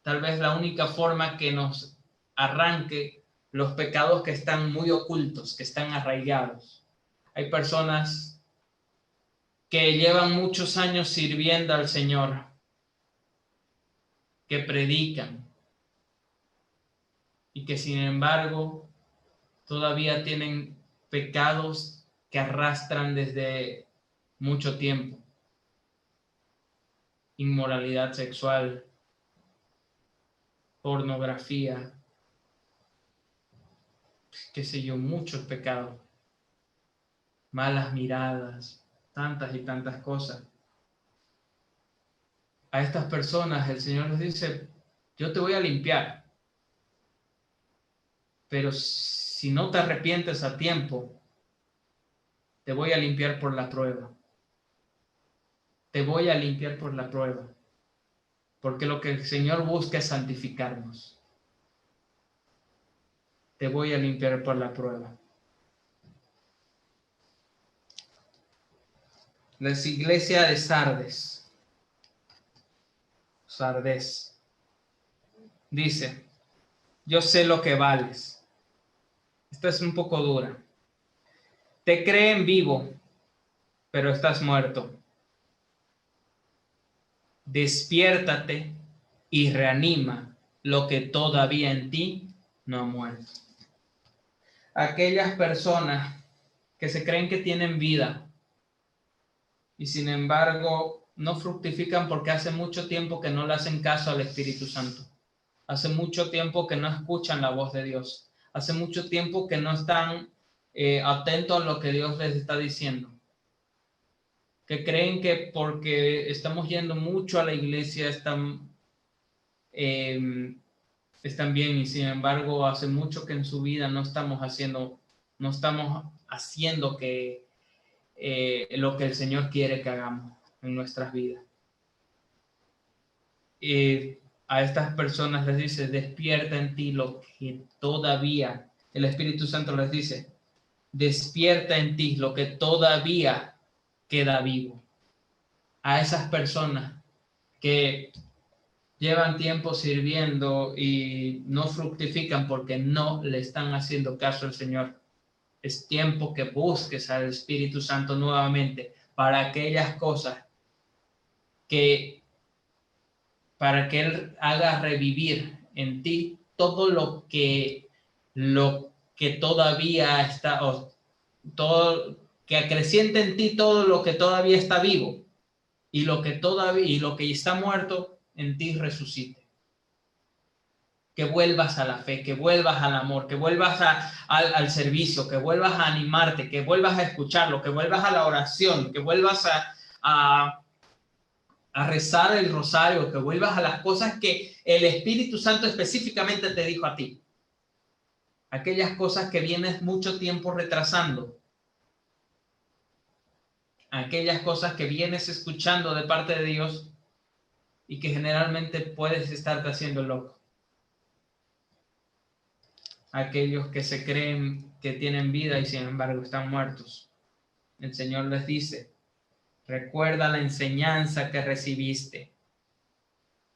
tal vez la única forma que nos arranque los pecados que están muy ocultos, que están arraigados. Hay personas que llevan muchos años sirviendo al Señor, que predican y que sin embargo todavía tienen pecados que arrastran desde mucho tiempo. Inmoralidad sexual, pornografía, qué sé yo, muchos pecados, malas miradas, tantas y tantas cosas. A estas personas el Señor les dice, yo te voy a limpiar, pero si no te arrepientes a tiempo, te voy a limpiar por la prueba. Te voy a limpiar por la prueba, porque lo que el Señor busca es santificarnos. Te voy a limpiar por la prueba. La iglesia de Sardes, dice, yo sé lo que vales. Esta es un poco dura. Te creen vivo, pero estás muerto. Despiértate y reanima lo que todavía en ti no ha muerto. Aquellas personas que se creen que tienen vida y sin embargo no fructifican porque hace mucho tiempo que no le hacen caso al Espíritu Santo. Hace mucho tiempo que no escuchan la voz de Dios. Hace mucho tiempo que no están atentos a lo que Dios les está diciendo. Que creen que porque estamos yendo mucho a la iglesia están bien y sin embargo hace mucho que en su vida no estamos haciendo que lo que el Señor quiere que hagamos en nuestras vidas. A estas personas les dice, despierta en ti lo que todavía, el Espíritu Santo les dice, despierta en ti lo que todavía queda vivo. A esas personas que llevan tiempo sirviendo y no fructifican porque no le están haciendo caso al Señor. Es tiempo que busques al Espíritu Santo nuevamente para aquellas cosas para que Él haga revivir en ti todo lo que todavía está, que acreciente en ti todo lo que todavía está vivo y lo que está muerto en ti resucite. Que vuelvas a la fe, que vuelvas al amor, que vuelvas al servicio, que vuelvas a animarte, que vuelvas a escucharlo, que vuelvas a la oración, que vuelvas a rezar el rosario, que vuelvas a las cosas que el Espíritu Santo específicamente te dijo a ti. Aquellas cosas que vienes mucho tiempo retrasando. Aquellas cosas que vienes escuchando de parte de Dios y que generalmente puedes estarte haciendo loco. Aquellos que se creen que tienen vida y sin embargo están muertos. El Señor les dice, recuerda la enseñanza que recibiste,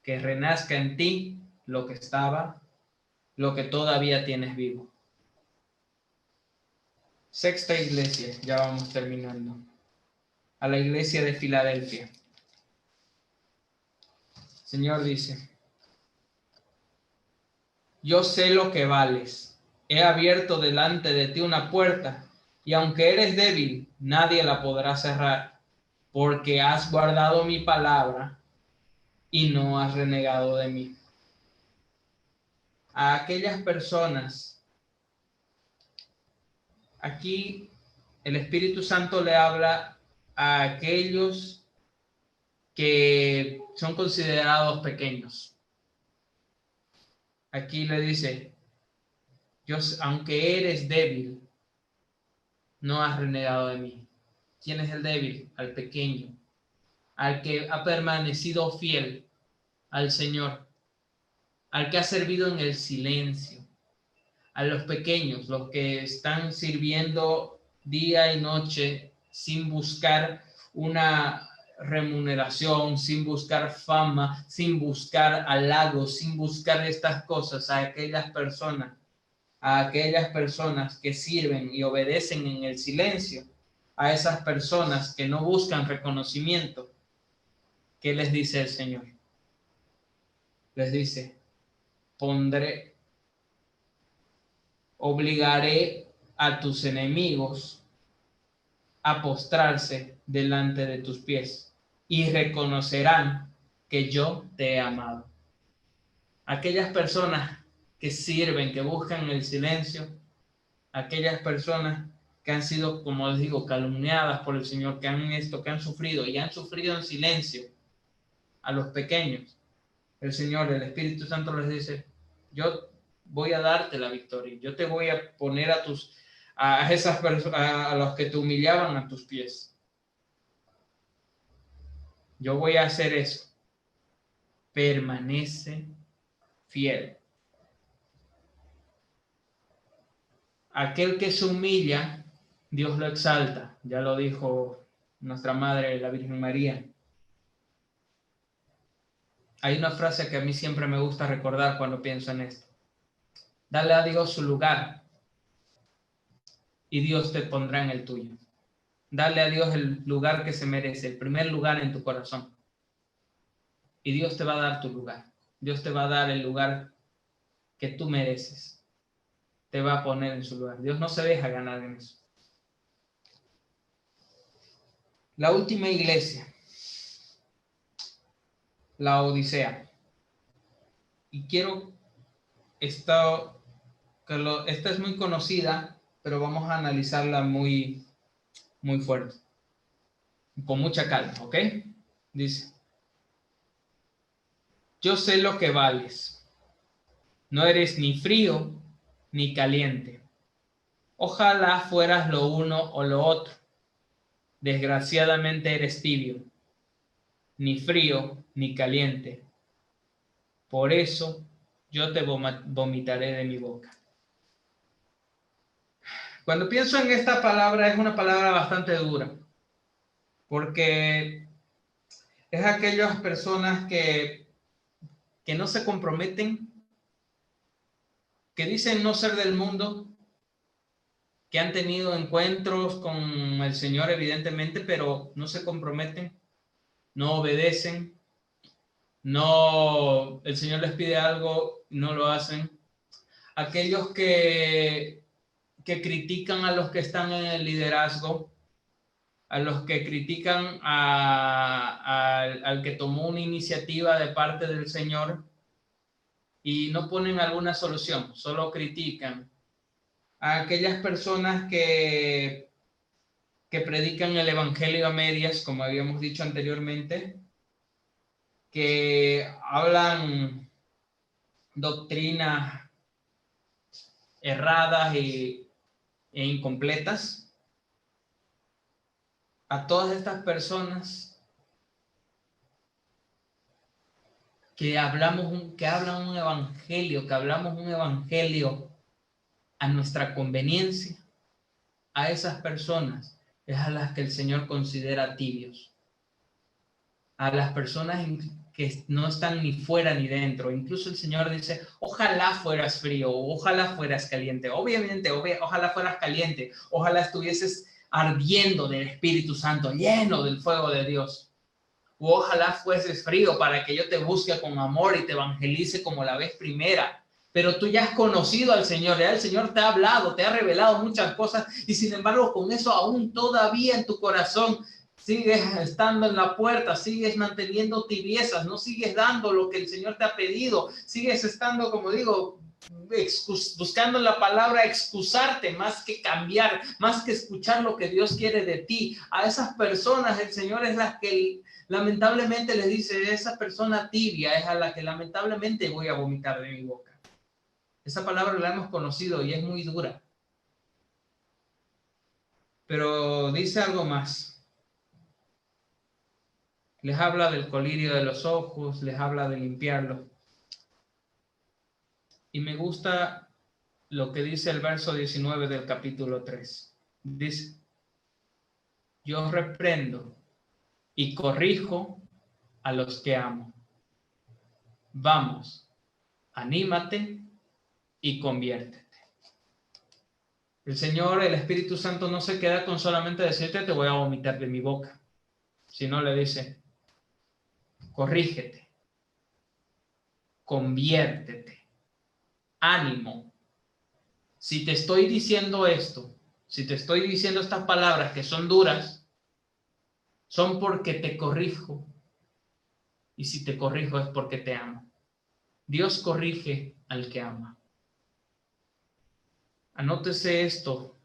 que renazca en ti lo que todavía tienes vivo. Sexta iglesia, ya vamos terminando. A la iglesia de Filadelfia. El Señor dice, yo sé lo que vales. He abierto delante de ti una puerta y aunque eres débil, nadie la podrá cerrar, porque has guardado mi palabra y no has renegado de mí. A aquellas personas, aquí el Espíritu Santo le habla a aquellos que son considerados pequeños. Aquí le dice, aunque eres débil, no has renegado de mí. ¿Quién es el débil? Al pequeño, al que ha permanecido fiel al Señor, al que ha servido en el silencio, a los pequeños, los que están sirviendo día y noche sin buscar una remuneración, sin buscar fama, sin buscar halagos, sin buscar estas cosas, a aquellas personas que sirven y obedecen en el silencio, a esas personas que no buscan reconocimiento. ¿Qué les dice el Señor? Les dice, obligaré a tus enemigos a postrarse delante de tus pies y reconocerán que yo te he amado. Aquellas personas que sirven, que buscan el silencio, aquellas personas que han sido, como les digo, calumniadas por el Señor, que han sufrido y han sufrido en silencio, a los pequeños, el Señor, el Espíritu Santo les dice, yo voy a darte la victoria, yo te voy a poner a esas personas, a los que te humillaban a tus pies. Yo voy a hacer eso. Permanece fiel. Aquel que se humilla, Dios lo exalta. Ya lo dijo nuestra Madre, la Virgen María. Hay una frase que a mí siempre me gusta recordar cuando pienso en esto. Dale a Dios su lugar y Dios te pondrá en el tuyo. Dale a Dios el lugar que se merece, el primer lugar en tu corazón. Y Dios te va a dar tu lugar. Dios te va a dar el lugar que tú mereces. Te va a poner en su lugar. Dios no se deja ganar en eso. La última iglesia, la Odisea. Y quiero, esta es muy conocida, pero vamos a analizarla muy, muy fuerte. Con mucha calma, ¿ok? Dice, yo sé lo que vales. No eres ni frío ni caliente. Ojalá fueras lo uno o lo otro. Desgraciadamente eres tibio, ni frío ni caliente. Por eso yo te vomitaré de mi boca. Cuando pienso en esta palabra, es una palabra bastante dura, porque es aquellas personas que no se comprometen, que dicen no ser del mundo, que han tenido encuentros con el Señor evidentemente, pero no se comprometen, no obedecen, no, el Señor les pide algo, no lo hacen. Aquellos que critican a los que están en el liderazgo, a los que critican al que tomó una iniciativa de parte del Señor y no ponen alguna solución, solo critican. A aquellas personas que predican el evangelio a medias, como habíamos dicho anteriormente, que hablan doctrinas erradas e incompletas. A todas estas personas que hablamos que hablan un evangelio, que hablamos un evangelio a nuestra conveniencia, a esas personas es a las que el Señor considera tibios. A las personas que no están ni fuera ni dentro. Incluso el Señor dice, ojalá fueras frío, ojalá fueras caliente. Obviamente, ojalá fueras caliente, ojalá estuvieses ardiendo del Espíritu Santo, lleno del fuego de Dios. O ojalá fueses frío para que yo te busque con amor y te evangelice como la vez primera. Pero tú ya has conocido al Señor, ya el Señor te ha hablado, te ha revelado muchas cosas y sin embargo con eso aún todavía en tu corazón sigues estando en la puerta, sigues manteniendo tibiezas, no sigues dando lo que el Señor te ha pedido, sigues estando, como digo, buscando en la palabra excusarte más que cambiar, más que escuchar lo que Dios quiere de ti. A esas personas el Señor es la que lamentablemente les dice, esa persona tibia es a la que lamentablemente voy a vomitar de mi boca. Esa palabra la hemos conocido y es muy dura. Pero dice algo más. Les habla del colirio de los ojos, les habla de limpiarlo. Y me gusta lo que dice el verso 19 del capítulo 3. Dice, yo reprendo y corrijo a los que amo. Vamos, anímate y conviértete. El Señor, el Espíritu Santo, no se queda con solamente decirte, te voy a vomitar de mi boca, sino le dice, corrígete, conviértete, ánimo. Si te estoy diciendo esto, si te estoy diciendo estas palabras que son duras, son porque te corrijo. Y si te corrijo es porque te amo. Dios corrige al que ama. Anótese esto.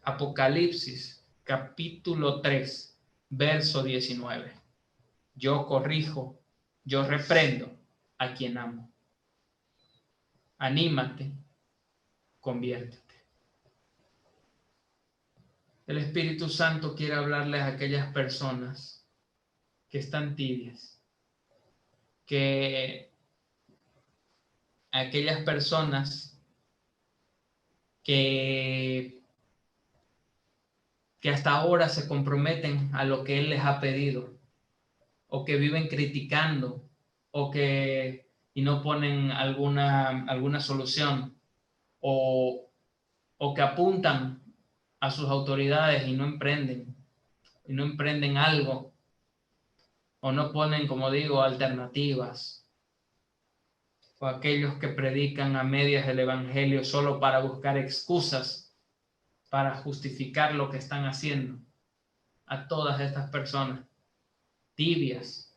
Apocalipsis, capítulo 3, verso 19. Yo corrijo, yo reprendo a quien amo. Anímate, conviértete. El Espíritu Santo quiere hablarles a aquellas personas que están tibias, que aquellas personas que hasta ahora se comprometen a lo que Él les ha pedido, o que viven criticando, y no ponen alguna solución, o que apuntan a sus autoridades y no emprenden algo, o no ponen, como digo, alternativas, o aquellos que predican a medias el evangelio solo para buscar excusas para justificar lo que están haciendo. A todas estas personas tibias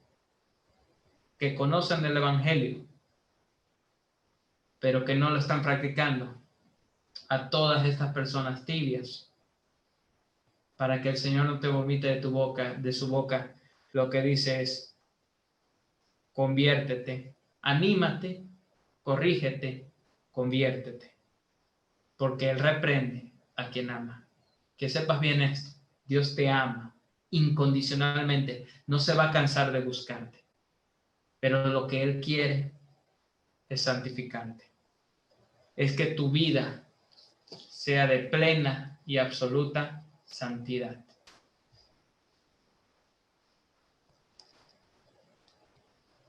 que conocen del evangelio pero que no lo están practicando, a todas estas personas tibias, para que el Señor no te vomite de su boca, lo que dice es, conviértete, anímate, corrígete, conviértete, porque Él reprende a quien ama. Que sepas bien esto, Dios te ama incondicionalmente, no se va a cansar de buscarte, pero lo que Él quiere es santificarte, es que tu vida sea de plena y absoluta santidad.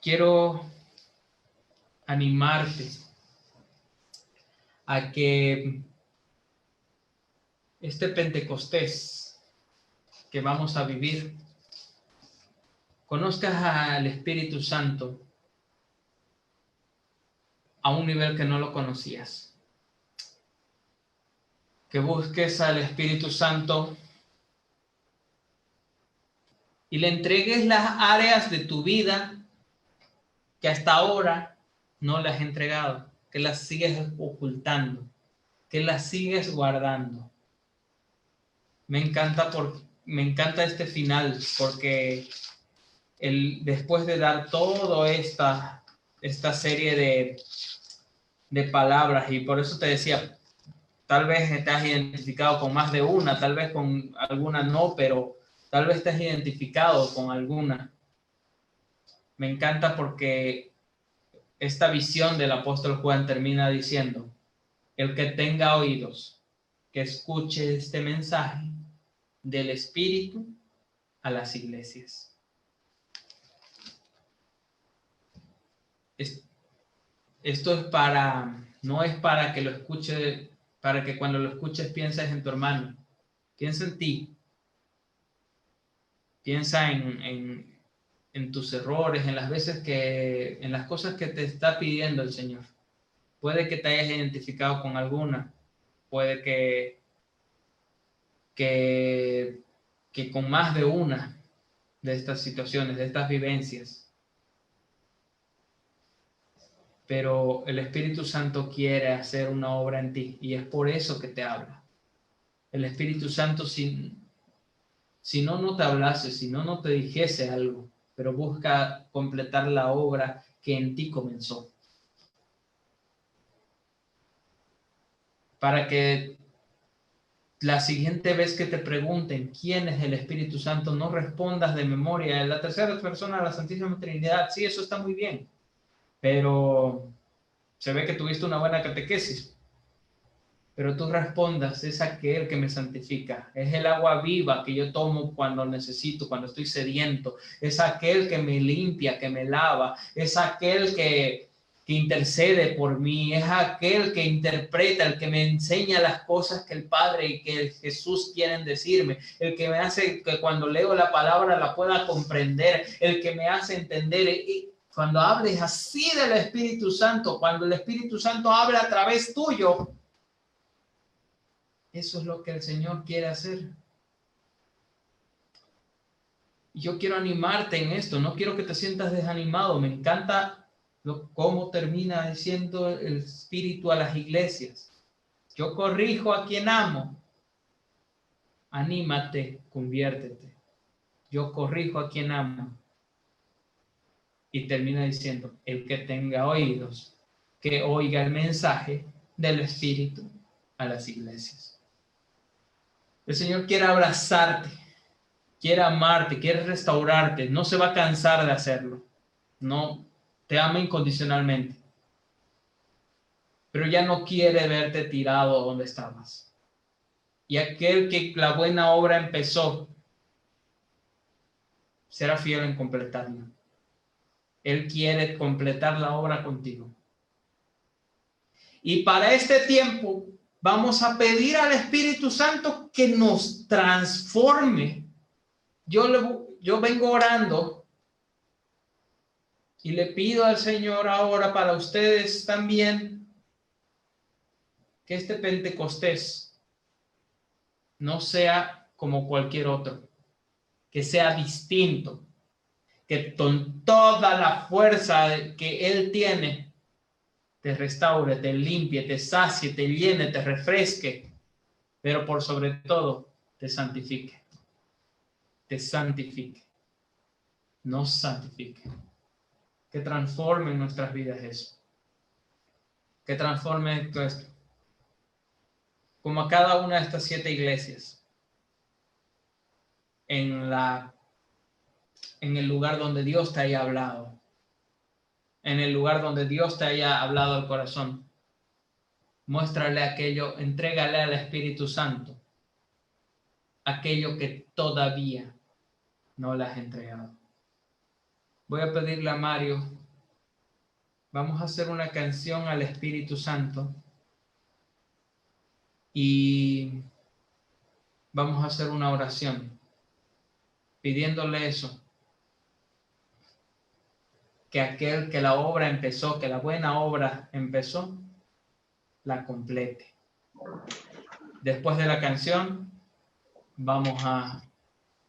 Quiero animarte a que este Pentecostés que vamos a vivir, conozcas al Espíritu Santo a un nivel que no lo conocías. Que busques al Espíritu Santo y le entregues las áreas de tu vida que hasta ahora no le has entregado, que las sigues ocultando, que las sigues guardando. Me encanta este final porque después de dar toda esta serie de palabras, y por eso te decía, tal vez estás identificado con más de una, tal vez con alguna no, pero tal vez estás identificado con alguna. Me encanta porque esta visión del apóstol Juan termina diciendo, el que tenga oídos, que escuche este mensaje del Espíritu a las iglesias. Esto no es para que lo escuche, para que cuando lo escuches pienses en tu hermano. Piensa en ti. Piensa en tus errores, en las veces en las cosas que te está pidiendo el Señor. Puede que te hayas identificado con alguna, puede que con más de una de estas situaciones, de estas vivencias. Pero el Espíritu Santo quiere hacer una obra en ti y es por eso que te habla. El Espíritu Santo, si no te hablase, si no te dijese algo, pero busca completar la obra que en ti comenzó. Para que la siguiente vez que te pregunten quién es el Espíritu Santo, no respondas de memoria. La tercera persona de la Santísima Trinidad, sí, eso está muy bien, pero se ve que tuviste una buena catequesis. Pero tú respondas, es aquel que me santifica, es el agua viva que yo tomo cuando necesito, cuando estoy sediento, es aquel que me limpia, que me lava, es aquel que intercede por mí, es aquel que interpreta, el que me enseña las cosas que el Padre y que Jesús quieren decirme, el que me hace que cuando leo la palabra la pueda comprender, el que me hace entender. Y cuando hables así del Espíritu Santo, cuando el Espíritu Santo habla a través tuyo, eso es lo que el Señor quiere hacer. Yo quiero animarte en esto, no quiero que te sientas desanimado. Me encanta cómo termina diciendo el Espíritu a las iglesias. Yo corrijo a quien amo. Anímate, conviértete. Yo corrijo a quien amo. Y termina diciendo, el que tenga oídos, que oiga el mensaje del Espíritu a las iglesias. El Señor quiere abrazarte, quiere amarte, quiere restaurarte, no se va a cansar de hacerlo. No, te ama incondicionalmente. Pero ya no quiere verte tirado donde estabas. Y aquel que la buena obra empezó, será fiel en completarla. Él quiere completar la obra contigo. Y para este tiempo vamos a pedir al Espíritu Santo que nos transforme. Yo vengo orando y le pido al Señor ahora para ustedes también que este Pentecostés no sea como cualquier otro, que sea distinto, que con toda la fuerza que Él tiene, te restaure, te limpie, te sacie, te llene, te refresque, pero por sobre todo, te santifique. Te santifique. Nos santifique. Que transforme en nuestras vidas eso. Que transforme esto. Como a cada una de estas 7 iglesias. En el lugar donde Dios te haya hablado. En el lugar donde Dios te haya hablado al corazón. Muéstrale aquello, entrégale al Espíritu Santo aquello que todavía no le has entregado. Voy a pedirle a Mario, vamos a hacer una canción al Espíritu Santo y vamos a hacer una oración pidiéndole eso, que aquel que la obra empezó, que la buena obra empezó, la complete. Después de la canción, vamos a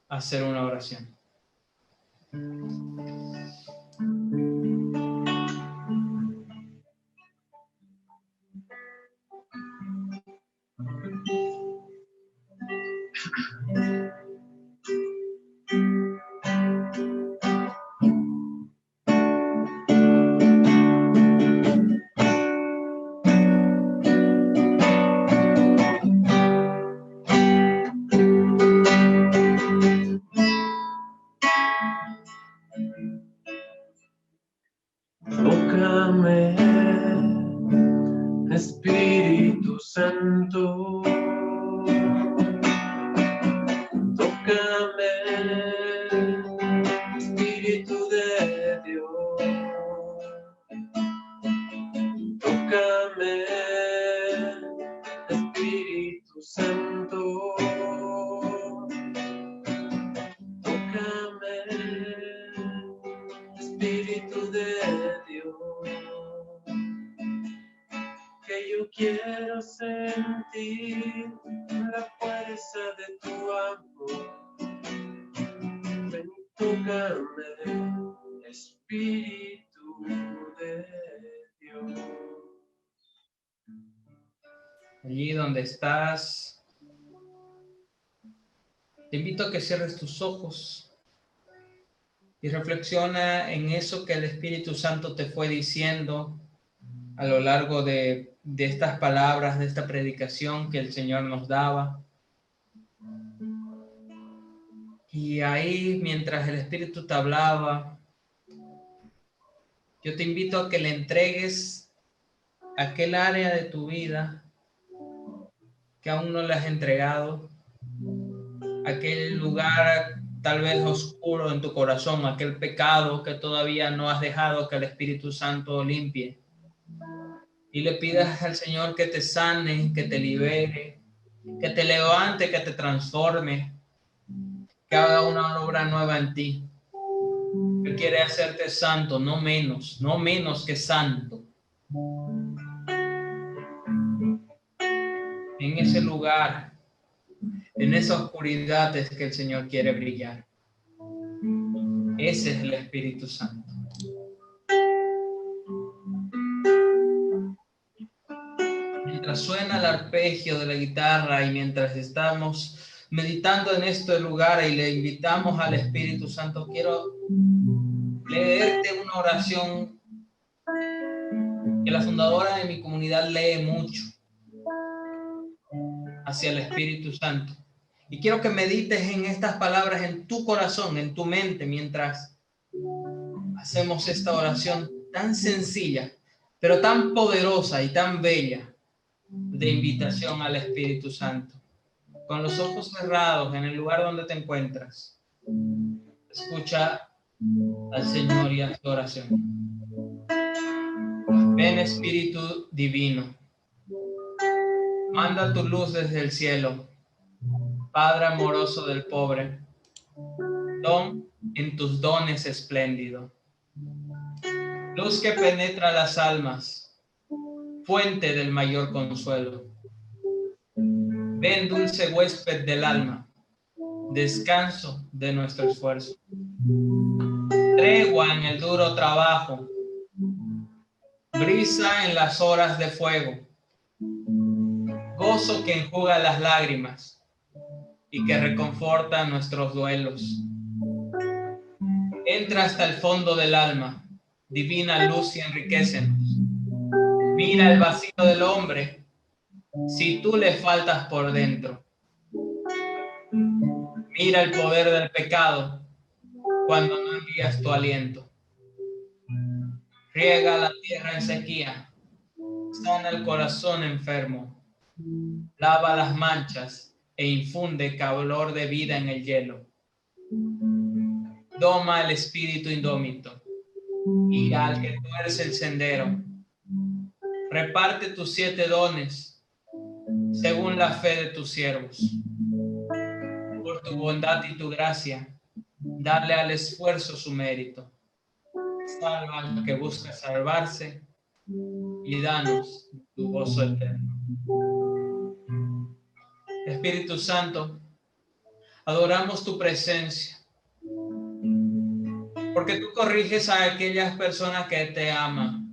hacer una oración. Tócame, Espíritu Santo. Tócame, Espíritu de Dios. Tócame, Espíritu Santo. Tócame, Espíritu de Dios. Que yo quiero sentir la fuerza de tu amor. Ven y tócame, Espíritu de Dios. Allí donde estás, te invito a que cierres tus ojos y reflexiona en eso que el Espíritu Santo te fue diciendo a lo largo de estas palabras, de esta predicación que el Señor nos daba. Y ahí, mientras el Espíritu te hablaba, yo te invito a que le entregues aquel área de tu vida que aún no le has entregado, aquel lugar tal vez oscuro en tu corazón, aquel pecado que todavía no has dejado que el Espíritu Santo limpie. Y le pidas al Señor que te sane, que te libere, que te levante, que te transforme, que haga una obra nueva en ti. Él quiere hacerte santo, no menos que santo. En ese lugar, en esa oscuridad es que el Señor quiere brillar. Ese es el Espíritu Santo. Mientras suena el arpegio de la guitarra y mientras estamos meditando en este lugar y le invitamos al Espíritu Santo, quiero leerte una oración que la fundadora de mi comunidad lee mucho hacia el Espíritu Santo. Y quiero que medites en estas palabras en tu corazón, en tu mente, mientras hacemos esta oración tan sencilla, pero tan poderosa y tan bella de invitación al Espíritu Santo. Con los ojos cerrados en el lugar donde te encuentras, escucha al Señor y a tu oración. Ven, Espíritu Divino, manda tu luz desde el cielo, Padre amoroso del pobre, don en tus dones espléndido. Luz que penetra las almas, fuente del mayor consuelo. Ven, dulce huésped del alma, descanso de nuestro esfuerzo. Tregua en el duro trabajo, brisa en las horas de fuego, gozo que enjuga las lágrimas y que reconforta nuestros duelos. Entra hasta el fondo del alma, divina luz y enriquécenos. Mira el vacío del hombre, si tú le faltas por dentro. Mira el poder del pecado cuando no envías tu aliento. Riega la tierra en sequía, sana el corazón enfermo, lava las manchas e infunde calor de vida en el hielo. Doma el espíritu indómito y al que tuerce el sendero. Reparte tus 7 dones según la fe de tus siervos. Por tu bondad y tu gracia, dale al esfuerzo su mérito. Salva al que busca salvarse y danos tu gozo eterno. Espíritu Santo, adoramos tu presencia, porque tú corriges a aquellas personas que te aman,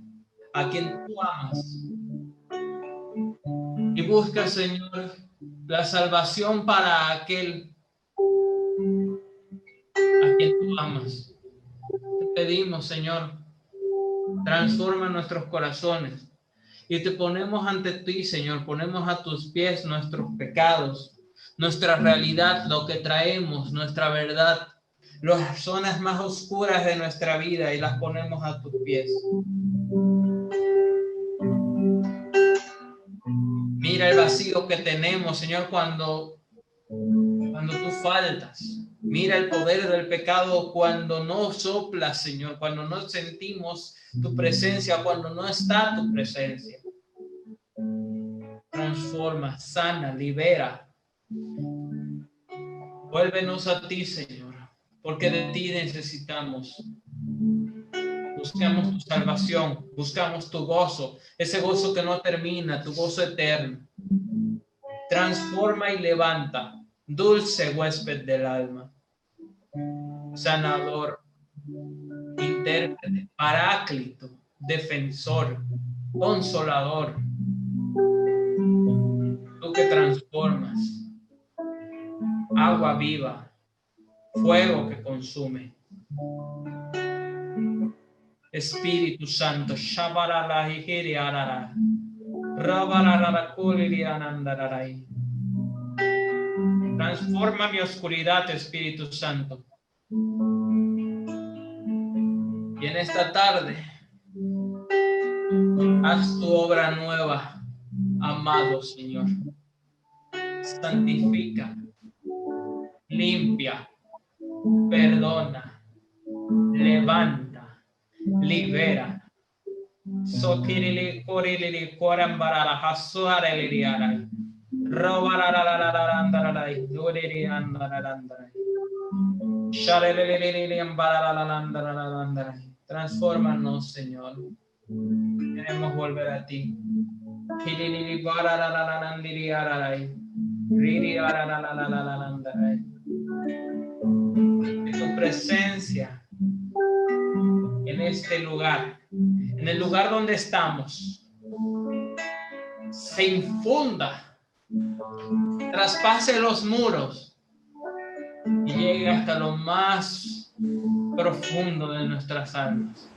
a quien tú amas, y buscas, Señor, la salvación para aquel a quien tú amas. Te pedimos, Señor, transforma nuestros corazones y te ponemos ante ti, Señor, ponemos a tus pies nuestros pecados, nuestra realidad, lo que traemos, nuestra verdad, las zonas más oscuras de nuestra vida y las ponemos a tus pies. Mira el vacío que tenemos, Señor, cuando tú faltas. Mira el poder del pecado cuando no soplas, Señor, cuando no sentimos tu presencia, cuando no está tu presencia. Transforma, sana, libera. Vuélvenos a ti, Señor, porque de ti necesitamos. Buscamos tu salvación, buscamos tu gozo, ese gozo que no termina, tu gozo eterno. Transforma y levanta, dulce huésped del alma, sanador, intérprete, paráclito, defensor, consolador. Tú que transformas, agua viva, fuego que consume. Espíritu Santo, Transforma mi oscuridad, Espíritu Santo. Y en esta tarde, haz tu obra nueva, amado Señor. Santifica, limpia, perdona, levanta, libera. Sokirili korilili korambarara hasuarelili arai. Robarararararandararai, duriri andararandararai. Sharelelelelele ambararararandararandarai. Transfórmanos, Señor. Queremos volver a ti. Kililili barararararandiri ararai. Riri ararararararandarai. Que tu presencia en este lugar, en el lugar donde estamos, se infunda, traspase los muros y llegue hasta lo más profundo de nuestras almas.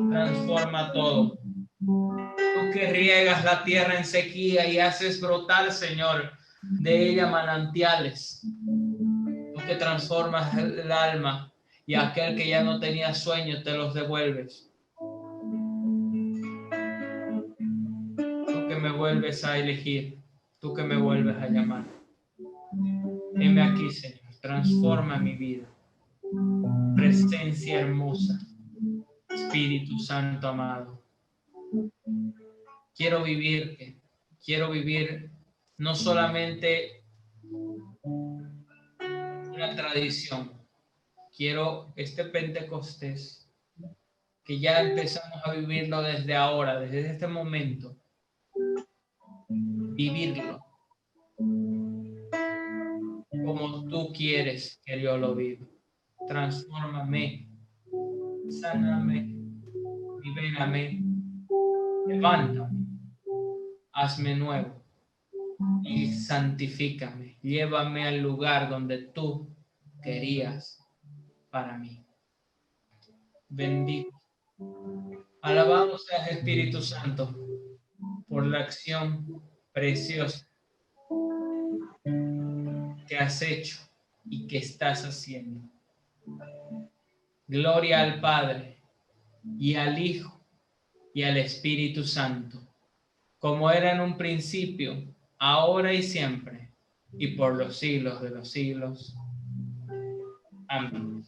Transforma todo. Tú que riegas la tierra en sequía y haces brotar, Señor, de ella manantiales. Tú que transformas el alma y aquel que ya no tenía sueño te los devuelves. Tú que me vuelves a elegir, tú que me vuelves a llamar. Heme aquí, Señor, transforma mi vida. Presencia hermosa, Espíritu Santo amado. Quiero vivir no solamente una tradición. Quiero este Pentecostés, que ya empezamos a vivirlo desde ahora, desde este momento, vivirlo como tú quieres que yo lo viva. Transfórmame, sáname, libérame, levántame, hazme nuevo y santifícame. Llévame al lugar donde tú querías para mí. Bendito. Alabado seas, Espíritu Santo, por la acción preciosa que has hecho y que estás haciendo. Gloria al Padre y al Hijo y al Espíritu Santo, como era en un principio, ahora y siempre, y por los siglos de los siglos. Amén.